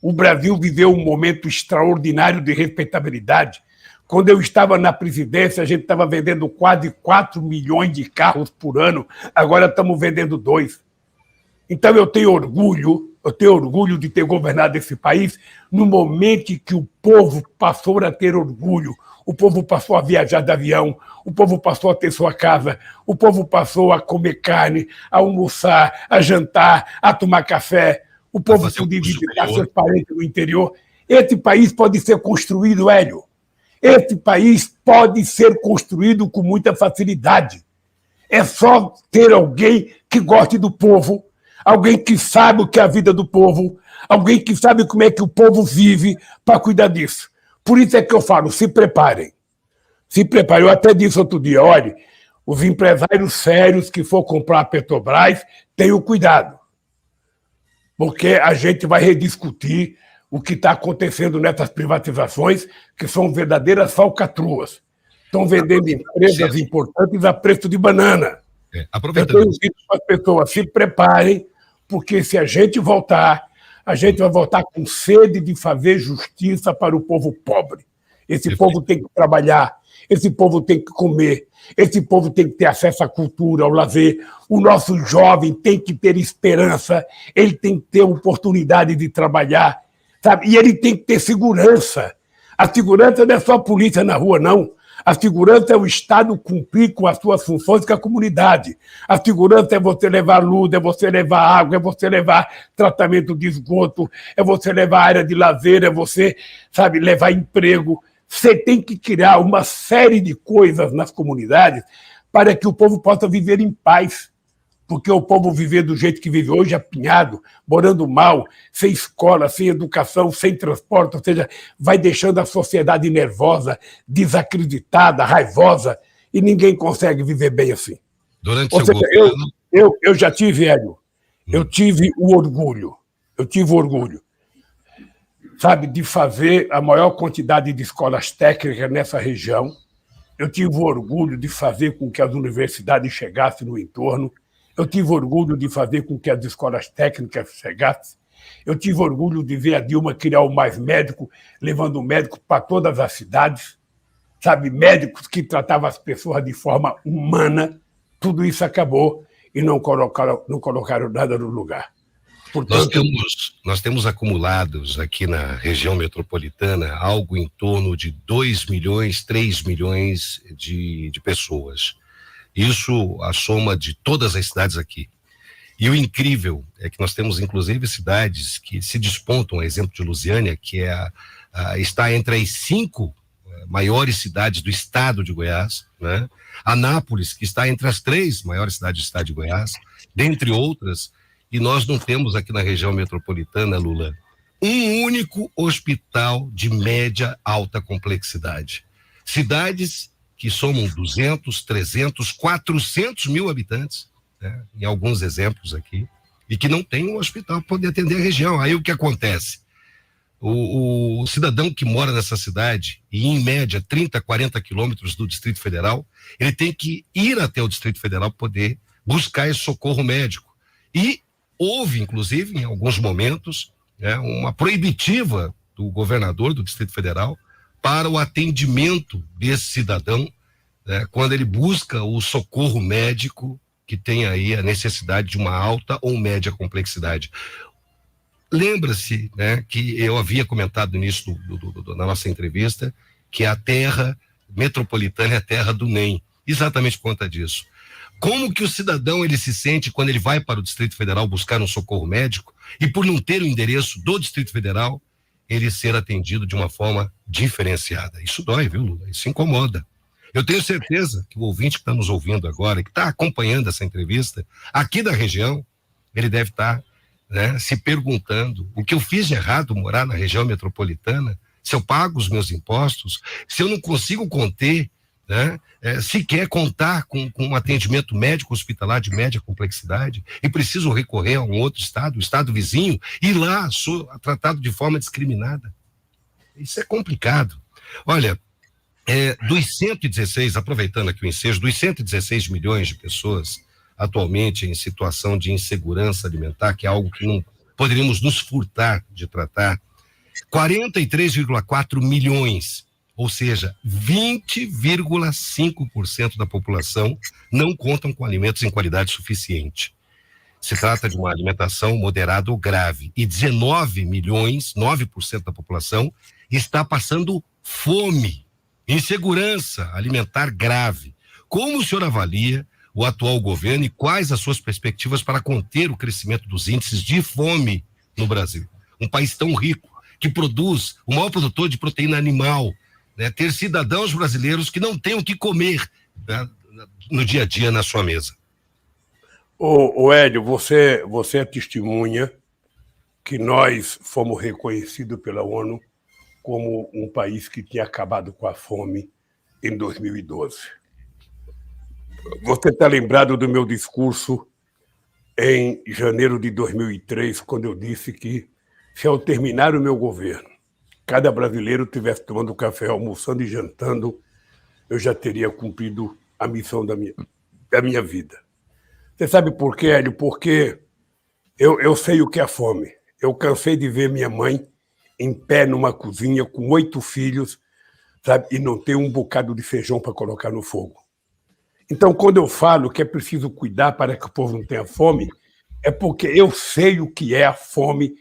O Brasil viveu um momento extraordinário de respeitabilidade. Quando eu estava na presidência, a gente estava vendendo quase 4 milhões de carros por ano, agora estamos vendendo 2. Então eu tenho orgulho de ter governado esse país no momento em que o povo passou a ter orgulho, o povo passou a viajar de avião, o povo passou a ter sua casa, o povo passou a comer carne, a almoçar, a jantar, a tomar café. O povo podia visitar seus parentes no interior. Esse país pode ser construído, Hélio. Esse país pode ser construído com muita facilidade. É só ter alguém que goste do povo, alguém que sabe o que é a vida do povo, alguém que sabe como é que o povo vive para cuidar disso. Por isso é que eu falo, se preparem. Se preparem. Eu até disse outro dia, olha, os empresários sérios que for comprar a Petrobras, tenham cuidado. Porque a gente vai rediscutir o que está acontecendo nessas privatizações, que são verdadeiras falcatruas. Estão vendendo empresas importantes a preço de banana. Eu tenho dito para as pessoas, se preparem, porque se a gente voltar, a gente vai voltar com sede de fazer justiça para o povo pobre. Esse povo tem que trabalhar, esse povo tem que comer, esse povo tem que ter acesso à cultura, ao lazer. O nosso jovem tem que ter esperança, ele tem que ter oportunidade de trabalhar, sabe? E ele tem que ter segurança. A segurança não é só a polícia na rua, não. A segurança é o Estado cumprir com as suas funções com a comunidade. A segurança é você levar luz, é você levar água, é você levar tratamento de esgoto, é você levar área de lazer, é você, sabe, levar emprego. Você tem que criar uma série de coisas nas comunidades para que o povo possa viver em paz. Porque o povo viver do jeito que vive hoje, apinhado, morando mal, sem escola, sem educação, sem transporte, ou seja, vai deixando a sociedade nervosa, desacreditada, raivosa, e ninguém consegue viver bem assim. Durante ou seja, eu já tive, Hélio, eu tive o orgulho, sabe, de fazer a maior quantidade de escolas técnicas nessa região. Eu tive o orgulho de fazer com que as universidades chegassem no entorno. Eu tive orgulho de fazer com que as escolas técnicas chegassem. Eu tive orgulho de ver a Dilma criar o Mais Médico, levando o médico para todas as cidades, sabe, médicos que tratavam as pessoas de forma humana. Tudo isso acabou e não colocaram nada no lugar. Portanto, nós temos acumulados aqui na região metropolitana algo em torno de 2 milhões, 3 milhões de pessoas. Isso a soma de todas as cidades aqui. E o incrível é que nós temos, inclusive, cidades que se despontam, a exemplo de Lusiânia, que é está entre as 5 maiores cidades do estado de Goiás, né? Anápolis, que está entre as 3 maiores cidades do estado de Goiás, dentre outras, e nós não temos aqui na região metropolitana, Lula, um único hospital de média alta complexidade. Cidades que somam 200, 300, 400 mil habitantes, né? Em alguns exemplos aqui, e que não tem um hospital para poder atender a região. Aí o que acontece? O cidadão que mora nessa cidade, e em média 30, 40 quilômetros do Distrito Federal, ele tem que ir até o Distrito Federal para poder buscar esse socorro médico. E houve, inclusive, em alguns momentos, né, uma proibitiva do governador do Distrito Federal para o atendimento desse cidadão, né, quando ele busca o socorro médico que tem aí a necessidade de uma alta ou média complexidade. Lembra-se, né, que eu havia comentado no início da nossa entrevista que a terra metropolitana é a terra do NEM, exatamente por conta disso. Como que o cidadão ele se sente quando ele vai para o Distrito Federal buscar um socorro médico e por não ter o endereço do Distrito Federal, ele ser atendido de uma forma diferenciada? Isso dói, viu, Lula? Isso incomoda. Eu tenho certeza que o ouvinte que está nos ouvindo agora, que está acompanhando essa entrevista, aqui da região, ele deve estar, né, se perguntando o que eu fiz de errado morar na região metropolitana, se eu pago os meus impostos, se eu não consigo conter, né, sequer contar com um atendimento médico hospitalar de média complexidade e preciso recorrer a um outro estado, o estado vizinho, e lá sou tratado de forma discriminada. Isso é complicado. Olha, dos 116, aproveitando aqui o ensejo, dos 116 milhões de pessoas atualmente em situação de insegurança alimentar, que é algo que não poderíamos nos furtar de tratar, 43,4 milhões, ou seja, 20,5% da população não contam com alimentos em qualidade suficiente. Se trata de uma alimentação moderada ou grave. E 19 milhões, 9% da população, está passando fome, insegurança alimentar grave. Como o senhor avalia o atual governo e quais as suas perspectivas para conter o crescimento dos índices de fome no Brasil? Um país tão rico, que produz, o maior produtor de proteína animal, né, ter cidadãos brasileiros que não têm o que comer, né, no dia a dia na sua mesa. Hélio, você é testemunha que nós fomos reconhecidos pela ONU como um país que tinha acabado com a fome em 2012. Você está lembrado do meu discurso em janeiro de 2003, quando eu disse que, se ao terminar o meu governo, cada brasileiro estivesse tomando café, almoçando e jantando, eu já teria cumprido a missão da minha vida. Você sabe por quê, Hélio? Porque eu sei o que é fome. Eu cansei de ver minha mãe em pé numa cozinha com 8 filhos, sabe, e não ter um bocado de feijão para colocar no fogo. Então, quando eu falo que é preciso cuidar para que o povo não tenha fome, é porque eu sei o que é a fome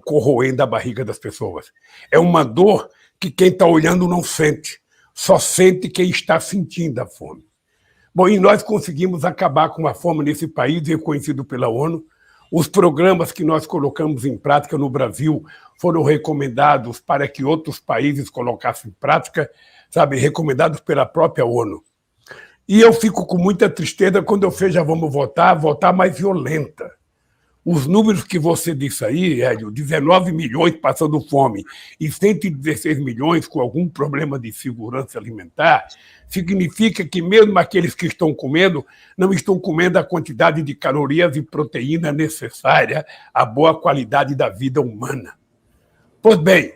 corroendo a barriga das pessoas. É uma dor que quem está olhando não sente, só sente quem está sentindo a fome. Bom, e nós conseguimos acabar com a fome nesse país, reconhecido pela ONU. Os programas que nós colocamos em prática no Brasil foram recomendados para que outros países colocassem em prática, sabe, recomendados pela própria ONU. E eu fico com muita tristeza quando eu vejo, já vamos votar mais violenta. Os números que você disse aí, Hélio, 19 milhões passando fome e 116 milhões com algum problema de segurança alimentar, significa que mesmo aqueles que estão comendo, não estão comendo a quantidade de calorias e proteína necessária à boa qualidade da vida humana. Pois bem,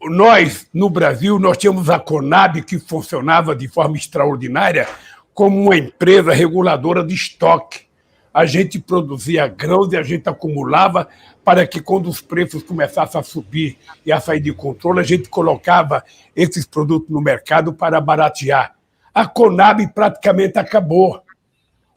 nós, no Brasil, nós tínhamos a Conab, que funcionava de forma extraordinária como uma empresa reguladora de estoque. A gente produzia grãos e a gente acumulava para que, quando os preços começassem a subir e a sair de controle, a gente colocava esses produtos no mercado para baratear. A Conab praticamente acabou.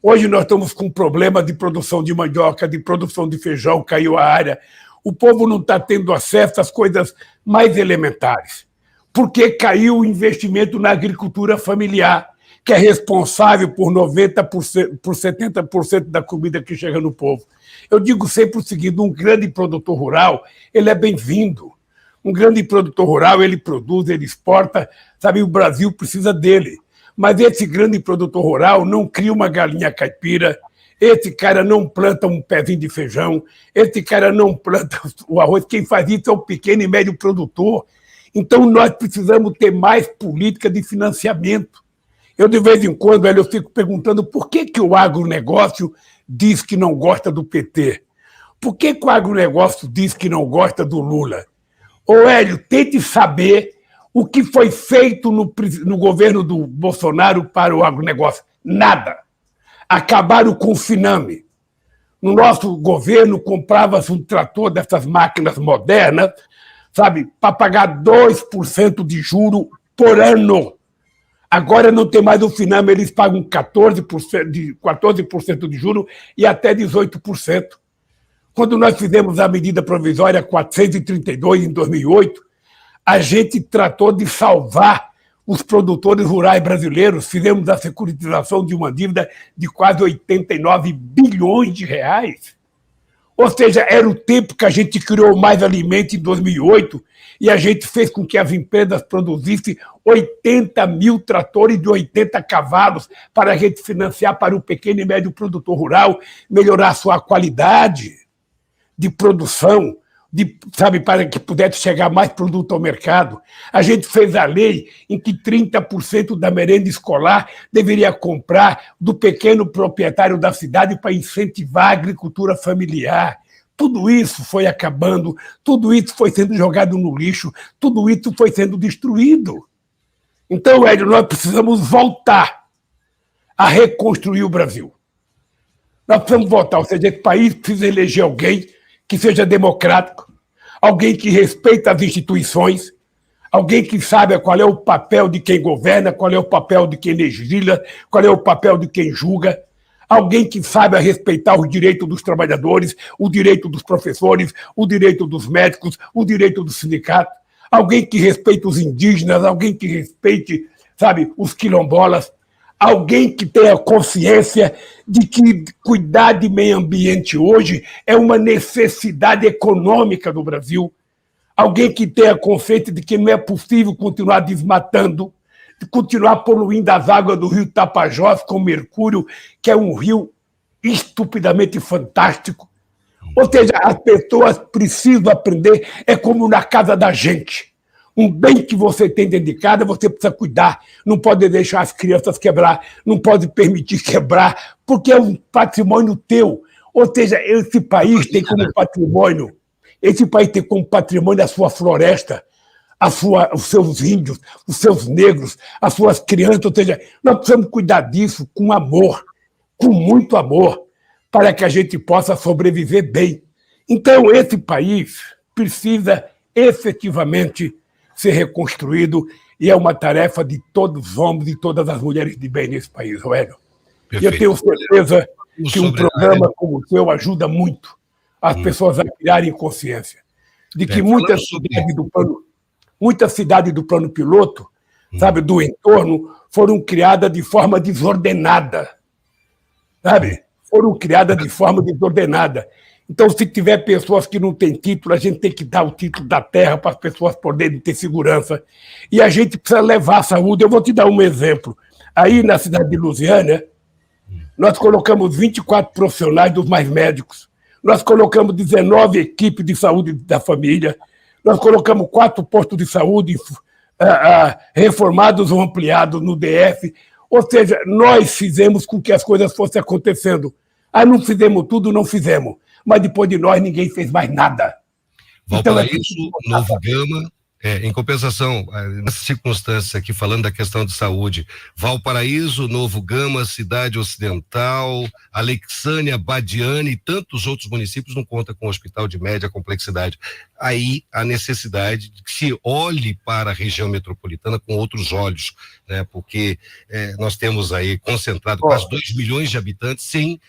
Hoje nós estamos com problema de produção de mandioca, de produção de feijão, caiu a área. O povo não está tendo acesso às coisas mais elementares, porque caiu o investimento na agricultura familiar, que é responsável por 90%, por 70% da comida que chega no povo. Eu digo sempre o seguinte, um grande produtor rural, ele é bem-vindo, Um grande produtor rural, ele produz, ele exporta, sabe, o Brasil precisa dele. Mas esse grande produtor rural não cria uma galinha caipira, esse cara não planta um pezinho de feijão, esse cara não planta o arroz, quem faz isso é o pequeno e médio produtor. Então, nós precisamos ter mais política de financiamento. Eu, de vez em quando, eu fico perguntando por que o agronegócio diz que não gosta do PT? Por que o agronegócio diz que não gosta do Lula? Ô, Hélio, tente saber o que foi feito no governo do Bolsonaro para o agronegócio. Nada. Acabaram com o Finame. No nosso governo, comprava-se um trator dessas máquinas modernas, sabe, para pagar 2% de juro por ano. Agora não tem mais o Finame, eles pagam 14% de juro e até 18%. Quando nós fizemos a medida provisória 432, em 2008, a gente tratou de salvar os produtores rurais brasileiros, fizemos a securitização de uma dívida de quase 89 bilhões de reais. Ou seja, era o tempo que a gente criou mais alimento em 2008 e a gente fez com que as empresas produzissem 80 mil tratores de 80 cavalos para a gente financiar para o pequeno e médio produtor rural, melhorar sua qualidade de produção, sabe, para que pudesse chegar mais produto ao mercado. A gente fez a lei em que 30% da merenda escolar deveria comprar do pequeno proprietário da cidade para incentivar a agricultura familiar. Tudo isso foi acabando, tudo isso foi sendo jogado no lixo, tudo isso foi sendo destruído. Então, Hélio, nós precisamos voltar a reconstruir o Brasil. Nós precisamos voltar, ou seja, esse país precisa eleger alguém que seja democrático, alguém que respeita as instituições, alguém que saiba qual é o papel de quem governa, qual é o papel de quem legisla, qual é o papel de quem julga, alguém que saiba respeitar os direitos dos trabalhadores, o direito dos professores, o direito dos médicos, o direito dos sindicatos, alguém que respeite os indígenas, alguém que respeite, sabe, os quilombolas, alguém que tenha consciência de que cuidar de meio ambiente hoje é uma necessidade econômica do Brasil, alguém que tenha consciência de que não é possível continuar desmatando, de continuar poluindo as águas do rio Tapajós com mercúrio, que é um rio estupidamente fantástico. Ou seja, as pessoas precisam aprender, é como na casa da gente. Um bem que você tem dentro de casa, você precisa cuidar. Não pode deixar as crianças quebrar, não pode permitir quebrar, porque é um patrimônio teu. Ou seja, esse país tem como patrimônio a sua floresta, os seus índios, os seus negros, as suas crianças. Ou seja, nós precisamos cuidar disso com amor, com muito amor, para que a gente possa sobreviver bem. Então, esse país precisa efetivamente ser reconstruído e é uma tarefa de todos os homens e todas as mulheres de bem nesse país, Hélio. E eu tenho certeza que um programa como o seu ajuda muito as pessoas a criarem consciência de que muitas cidades do plano piloto, sabe, do entorno, foram criadas de forma desordenada, sabe? Foram criadas de forma desordenada. Então, se tiver pessoas que não têm título, a gente tem que dar o título da terra para as pessoas poderem ter segurança. E a gente precisa levar a saúde. Eu vou te dar um exemplo. Aí, na cidade de Lusiânia, nós colocamos 24 profissionais dos mais médicos. Nós colocamos 19 equipes de saúde da família. Nós colocamos 4 postos de saúde reformados ou ampliados no DF. Ou seja, nós fizemos com que as coisas fossem acontecendo. Não fizemos tudo, não fizemos. Mas depois de nós, ninguém fez mais nada. Valparaíso, Novo Gama, em compensação, nessa circunstância aqui, falando da questão de saúde, Valparaíso, Novo Gama, Cidade Ocidental, Alexânia, Badiane e tantos outros municípios não contam com hospital de média complexidade. Aí a necessidade de que se olhe para a região metropolitana com outros olhos, né? Porque nós temos aí concentrado quase 2 milhões de habitantes sem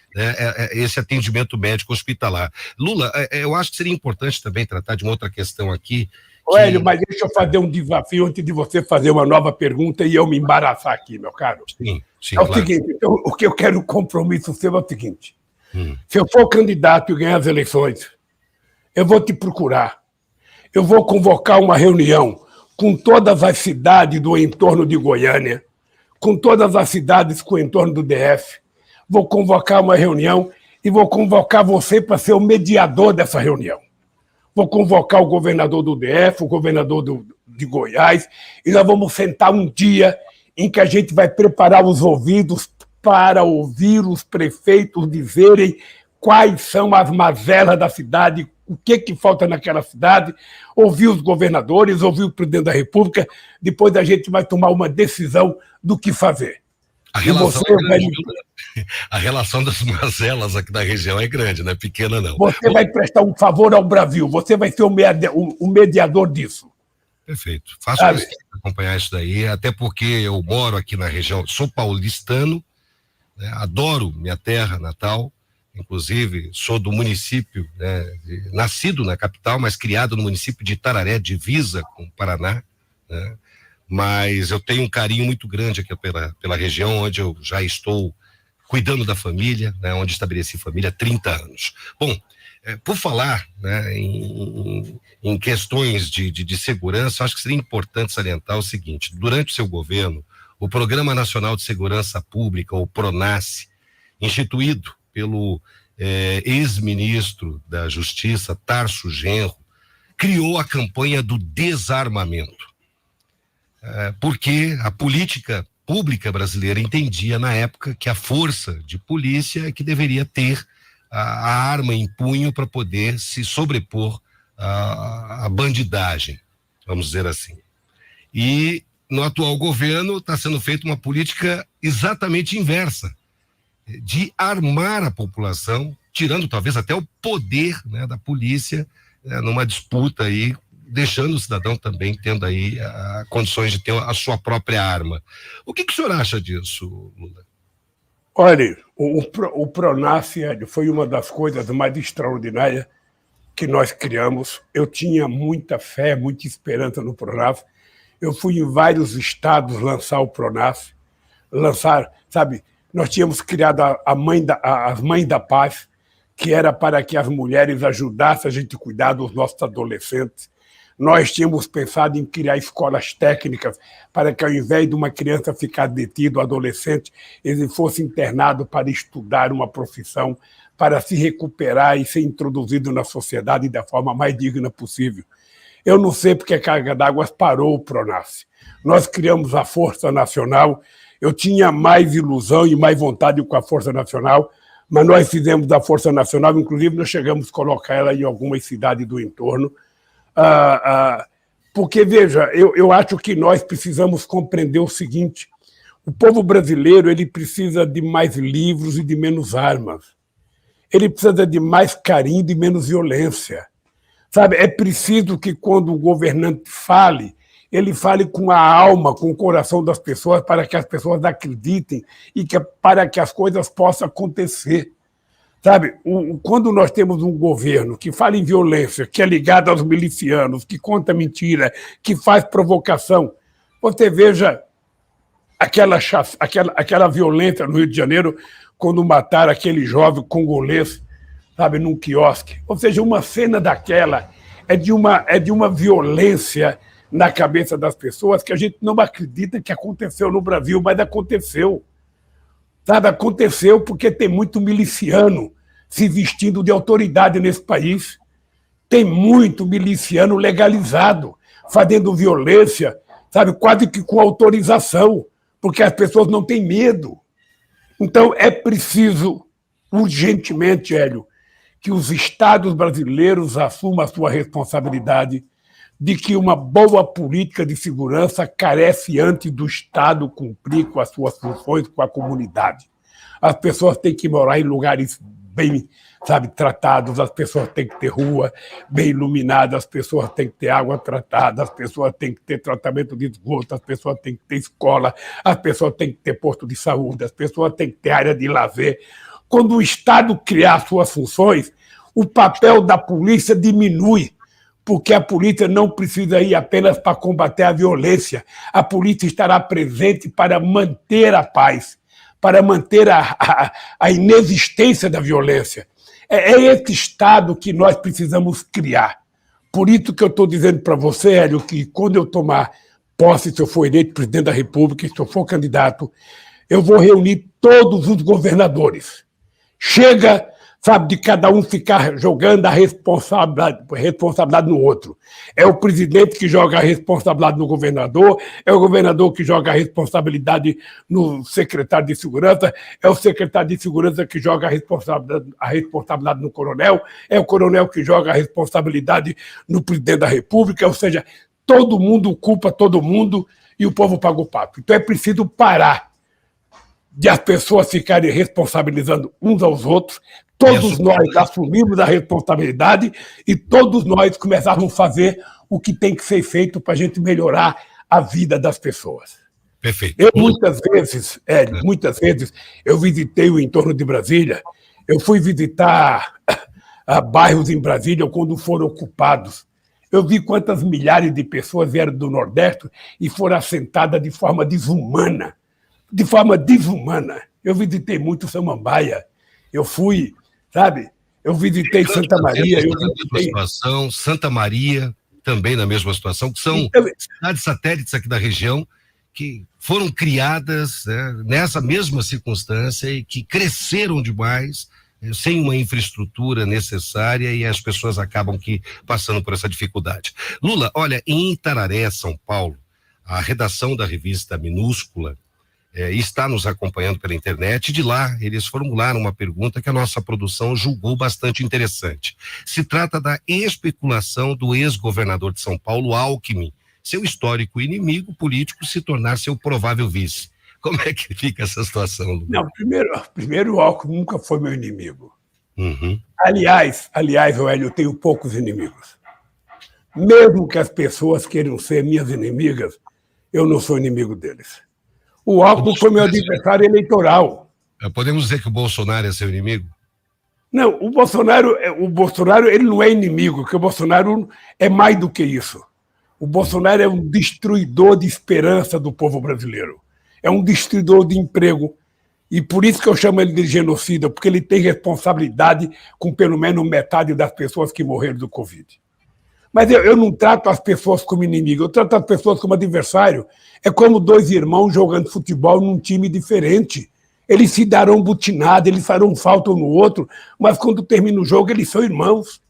esse atendimento médico hospitalar. Lula, eu acho que seria importante também tratar de uma outra questão aqui. Hélio, mas deixa eu fazer um desafio antes de você fazer uma nova pergunta e eu me embaraçar aqui, meu caro. Sim, o seguinte, o que eu quero compromisso seu é o seguinte. Se eu for candidato e ganhar as eleições, eu vou te procurar. Eu vou convocar uma reunião com todas as cidades do entorno de Goiânia, com todas as cidades com o entorno do DF. Vou convocar uma reunião e vou convocar você para ser o mediador dessa reunião. Vou convocar o governador do DF, o governador de Goiás, e nós vamos sentar um dia em que a gente vai preparar os ouvidos para ouvir os prefeitos dizerem quais são as mazelas da cidade, o que falta naquela cidade, ouvir os governadores, ouvir o presidente da República, depois a gente vai tomar uma decisão do que fazer. A relação das mazelas aqui da região é grande, não é pequena, não. Você vai prestar um favor ao Brasil, você vai ser o mediador disso. Perfeito. Faço questão de acompanhar isso daí, até porque eu moro aqui na região, sou paulistano, né, adoro minha terra natal, inclusive sou do município, né, nascido na capital, mas criado no município de Itararé, divisa com o Paraná, né, mas eu tenho um carinho muito grande aqui pela região, onde eu já estou cuidando da família, né, onde estabeleci família há 30 anos. Bom, por falar, né, em questões de segurança, acho que seria importante salientar o seguinte: durante o seu governo, o Programa Nacional de Segurança Pública, o PRONASSE, instituído pelo ex-ministro da Justiça, Tarso Genro, criou a campanha do desarmamento, porque a política pública brasileira entendia na época que a força de polícia é que deveria ter a arma em punho para poder se sobrepor à bandidagem, vamos dizer assim. E no atual governo está sendo feita uma política exatamente inversa, de armar a população, tirando talvez até o poder, né, da polícia, numa disputa aí, deixando o cidadão também tendo aí condições de ter a sua própria arma. O que o senhor acha disso, Lula? Olha, o PRONASSE foi uma das coisas mais extraordinárias que nós criamos. Eu tinha muita fé, muita esperança no PRONASSE. Eu fui em vários estados lançar o PRONASSE, sabe, nós tínhamos criado as Mães da Paz, que era para que as mulheres ajudassem a gente a cuidar dos nossos adolescentes. Nós tínhamos pensado em criar escolas técnicas para que, ao invés de uma criança ficar detida, o adolescente, ele fosse internado para estudar uma profissão, para se recuperar e ser introduzido na sociedade da forma mais digna possível. Eu não sei porque a Carga d'Água parou o PRONASSE. Nós criamos a Força Nacional. Eu tinha mais ilusão e mais vontade com a Força Nacional, mas nós fizemos da Força Nacional, inclusive nós chegamos a colocar ela em algumas cidades do entorno, porque, veja, eu acho que nós precisamos compreender o seguinte: o povo brasileiro ele precisa de mais livros e de menos armas. Ele precisa de mais carinho e de menos violência. Sabe, é preciso que, quando o governante fale, ele fale com a alma, com o coração das pessoas, para que as pessoas acreditem e para que as coisas possam acontecer. Sabe, quando nós temos um governo que fala em violência, que é ligado aos milicianos, que conta mentira, que faz provocação, você veja aquela violência no Rio de Janeiro, quando mataram aquele jovem congolês, sabe, num quiosque. Ou seja, uma cena daquela é de uma violência na cabeça das pessoas que a gente não acredita que aconteceu no Brasil, mas aconteceu. Sabe, aconteceu porque tem muito miliciano se vestindo de autoridade nesse país. Tem muito miliciano legalizado, fazendo violência, sabe, quase que com autorização, porque as pessoas não têm medo. Então, é preciso, urgentemente, Hélio, que os estados brasileiros assumam a sua responsabilidade de que uma boa política de segurança carece antes do Estado cumprir com as suas funções com a comunidade. As pessoas têm que morar em lugares bem, sabe, tratados, as pessoas têm que ter rua bem iluminada, as pessoas têm que ter água tratada, as pessoas têm que ter tratamento de esgoto, as pessoas têm que ter escola, as pessoas têm que ter posto de saúde, as pessoas têm que ter área de lazer. Quando o Estado criar suas funções, o papel da polícia diminui, porque a polícia não precisa ir apenas para combater a violência. A polícia estará presente para manter a paz, para manter a inexistência da violência. É esse Estado que nós precisamos criar, Por isso que eu estou dizendo para você, Hélio, que quando eu tomar posse, se eu for eleito presidente da República, se eu for candidato, eu vou reunir todos os governadores. Chega, sabe, de cada um ficar jogando a responsabilidade no outro. É o presidente que joga a responsabilidade no governador, é o governador que joga a responsabilidade no secretário de segurança, é o secretário de segurança que joga a responsabilidade no coronel, é o coronel que joga a responsabilidade no presidente da República, ou seja, todo mundo culpa todo mundo e o povo paga o pato. Então é preciso parar de as pessoas ficarem responsabilizando uns aos outros, todos nós assumimos a responsabilidade e todos nós começarmos a fazer o que tem que ser feito para a gente melhorar a vida das pessoas. Perfeito. Eu, muitas vezes, eu visitei o entorno de Brasília, eu fui visitar bairros em Brasília quando foram ocupados. Eu vi quantas milhares de pessoas vieram do Nordeste e foram assentadas de forma desumana. De forma desumana. Eu visitei muito Samambaia, eu fui, sabe? Eu visitei Santa Maria. Eu visitei situação, Santa Maria, também na mesma situação, que são cidades satélites aqui da região, que foram criadas, né, nessa mesma circunstância e que cresceram demais, sem uma infraestrutura necessária, e as pessoas acabam passando por essa dificuldade. Lula, olha, em Itararé, São Paulo, a redação da revista Minúscula está nos acompanhando pela internet, e de lá eles formularam uma pergunta que a nossa produção julgou bastante interessante. Se trata da especulação do ex-governador de São Paulo, Alckmin, seu histórico inimigo político, se tornar seu provável vice. Como é que fica essa situação, Lula? Não, primeiro o Alckmin nunca foi meu inimigo. Uhum. Aliás, Hélio, eu tenho poucos inimigos. Mesmo que as pessoas queiram ser minhas inimigas, eu não sou inimigo deles. O Alckmin foi meu adversário eleitoral. Podemos dizer que o Bolsonaro é seu inimigo? Não, o Bolsonaro ele não é inimigo, porque o Bolsonaro é mais do que isso. O Bolsonaro é um destruidor de esperança do povo brasileiro. É um destruidor de emprego. E por isso que eu chamo ele de genocida, porque ele tem responsabilidade com pelo menos metade das pessoas que morreram do Covid. Mas eu não trato as pessoas como inimigo, eu trato as pessoas como adversário. É como dois irmãos jogando futebol num time diferente. Eles se darão butinada, eles farão falta um no outro, mas quando termina o jogo, eles são irmãos.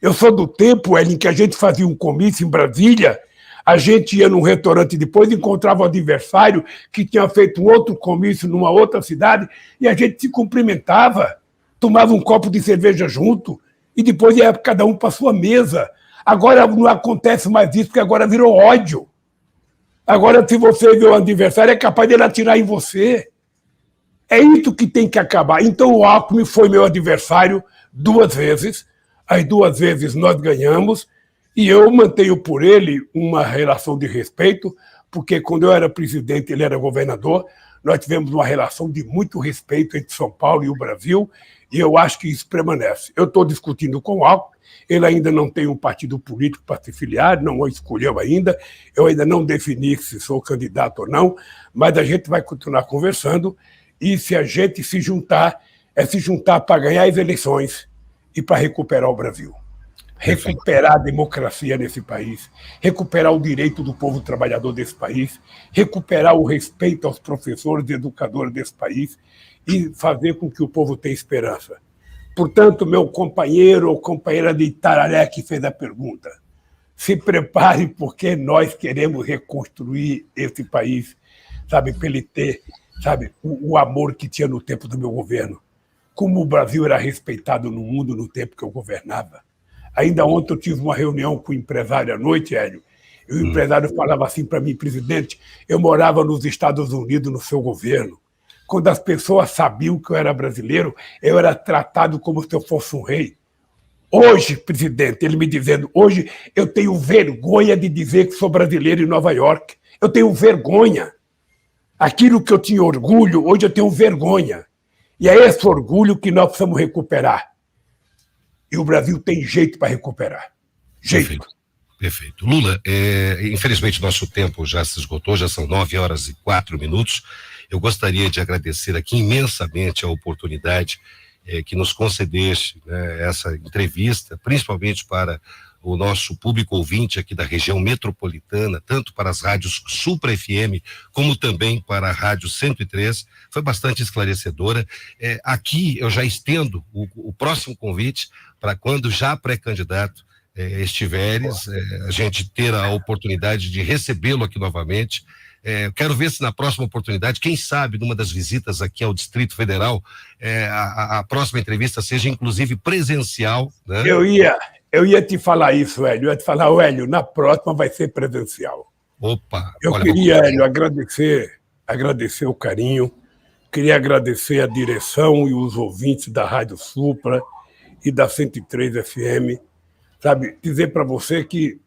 Eu sou do tempo, em que a gente fazia um comício em Brasília, a gente ia num restaurante depois, encontrava o adversário que tinha feito um outro comício numa outra cidade, e a gente se cumprimentava, tomava um copo de cerveja junto, e depois ia cada um para sua mesa. Agora não acontece mais isso, porque agora virou ódio. Agora, se você vê o adversário, é capaz de ele atirar em você. É isso que tem que acabar. Então, o Alckmin foi meu adversário 2 vezes. As 2 vezes nós ganhamos. E eu mantenho por ele uma relação de respeito, porque quando eu era presidente, ele era governador. Nós tivemos uma relação de muito respeito entre São Paulo e o Brasil. E eu acho que isso permanece. Eu estou discutindo com o Alckmin. Ele ainda não tem um partido político para se filiar, não o escolheu ainda, eu ainda não defini se sou candidato ou não, mas a gente vai continuar conversando, e se a gente se juntar para ganhar as eleições e para recuperar o Brasil. Recuperar a democracia nesse país, recuperar o direito do povo trabalhador desse país, recuperar o respeito aos professores e educadores desse país e fazer com que o povo tenha esperança. Portanto, meu companheiro ou companheira de Itararé que fez a pergunta, se prepare, porque nós queremos reconstruir esse país, sabe, para ele ter, sabe, o amor que tinha no tempo do meu governo. Como o Brasil era respeitado no mundo no tempo que eu governava. Ainda ontem eu tive uma reunião com o empresário à noite, Hélio, e o empresário falava assim para mim, presidente, eu morava nos Estados Unidos no seu governo. Quando as pessoas sabiam que eu era brasileiro, eu era tratado como se eu fosse um rei. Hoje, presidente, ele me dizendo, hoje eu tenho vergonha de dizer que sou brasileiro em Nova York. Eu tenho vergonha. Aquilo que eu tinha orgulho, hoje eu tenho vergonha. E é esse orgulho que nós precisamos recuperar. E o Brasil tem jeito para recuperar. Jeito. Perfeito. Lula, infelizmente nosso tempo já se esgotou, já são 9h04. Eu gostaria de agradecer aqui imensamente a oportunidade que nos concedeste, né, essa entrevista, principalmente para o nosso público ouvinte aqui da região metropolitana, tanto para as rádios Supra FM, como também para a Rádio 103, foi bastante esclarecedora. Aqui eu já estendo o próximo convite para quando já pré-candidato estiveres, a gente ter a oportunidade de recebê-lo aqui novamente. Eu quero ver se na próxima oportunidade, quem sabe, numa das visitas aqui ao Distrito Federal, a próxima entrevista seja inclusive presencial, né? Eu ia te falar isso, Hélio. Eu ia te falar, Hélio, na próxima vai ser presencial. Opa! Eu queria, Hélio, agradecer o carinho, queria agradecer a direção e os ouvintes da Rádio Supra e da 103 FM, sabe? Dizer para você que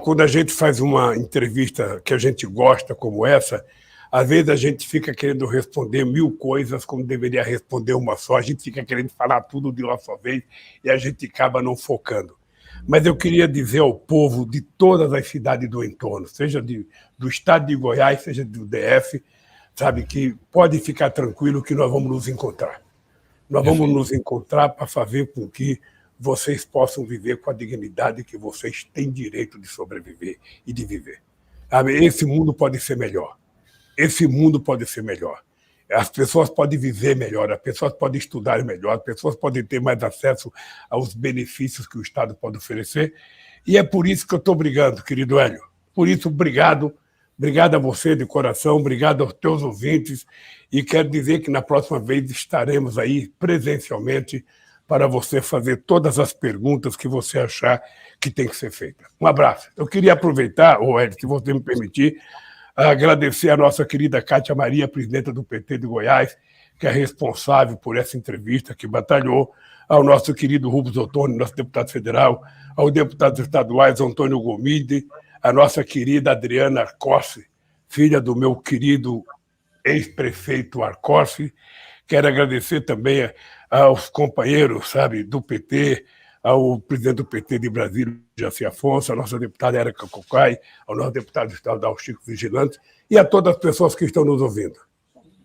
quando a gente faz uma entrevista que a gente gosta como essa, às vezes a gente fica querendo responder 1000 coisas como deveria responder uma só, a gente fica querendo falar tudo de uma só vez e a gente acaba não focando. Mas eu queria dizer ao povo de todas as cidades do entorno, seja do estado de Goiás, seja do DF, sabe, que pode ficar tranquilo que nós vamos nos encontrar. Nós vamos nos encontrar para fazer com que vocês possam viver com a dignidade que vocês têm direito de sobreviver e de viver. Esse mundo pode ser melhor. Esse mundo pode ser melhor. As pessoas podem viver melhor, as pessoas podem estudar melhor, as pessoas podem ter mais acesso aos benefícios que o Estado pode oferecer. E é por isso que eu estou brigando, querido Hélio. Por isso, obrigado. Obrigado a você de coração, obrigado aos teus ouvintes. E quero dizer que na próxima vez estaremos aí presencialmente para você fazer todas as perguntas que você achar que tem que ser feita. Um abraço. Eu queria aproveitar, Hélio, se você me permitir, agradecer a nossa querida Cátia Maria, presidenta do PT de Goiás, que é responsável por essa entrevista, que batalhou, ao nosso querido Rubens Ottoni, nosso deputado federal, ao deputado estaduais Antônio Gomide, a nossa querida Adriana Arcossi, filha do meu querido ex-prefeito Arcossi. Quero agradecer também aos companheiros, sabe, do PT, ao presidente do PT de Brasília, Jaci Afonso, a nossa deputada Érica Cocai, ao nosso deputado estadual Chico Vigilante e a todas as pessoas que estão nos ouvindo.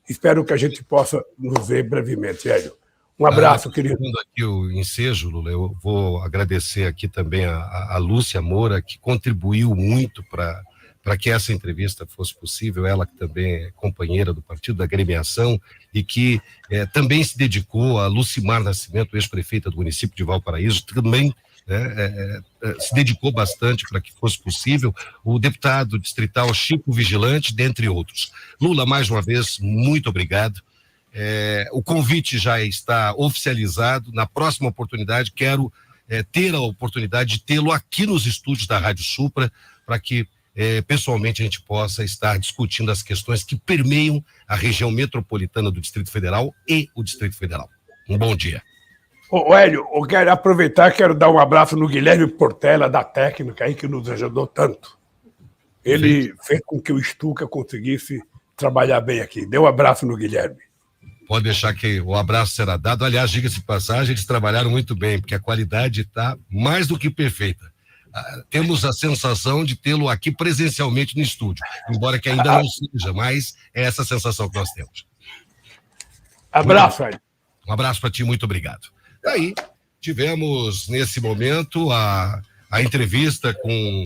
Espero que a gente possa nos ver brevemente, Hélio. Um abraço, querido. Aqui o ensejo, Lula, eu vou agradecer aqui também a Lúcia Moura, que contribuiu muito para que essa entrevista fosse possível, ela que também é companheira do Partido da Agremiação e que também se dedicou, a Lucimar Nascimento, ex-prefeita do município de Valparaíso, também se dedicou bastante para que fosse possível, o deputado distrital Chico Vigilante, dentre outros. Lula, mais uma vez, muito obrigado. O convite já está oficializado. Na próxima oportunidade, quero ter a oportunidade de tê-lo aqui nos estúdios da Rádio Supra, para que pessoalmente a gente possa estar discutindo as questões que permeiam a região metropolitana do Distrito Federal e o Distrito Federal. Um bom dia. Hélio, eu quero aproveitar, quero dar um abraço no Guilherme Portela, da técnica aí, que nos ajudou tanto. Ele fez com que o Stuka conseguisse trabalhar bem aqui. Dê um abraço no Guilherme. Pode deixar que o abraço será dado. Aliás, diga-se de passagem, eles trabalharam muito bem, porque a qualidade está mais do que perfeita. Temos a sensação de tê-lo aqui presencialmente no estúdio, embora que ainda não seja, mas é essa sensação que nós temos. Abraço, Hélio. Um abraço para ti, muito obrigado. Daí, tivemos nesse momento a entrevista com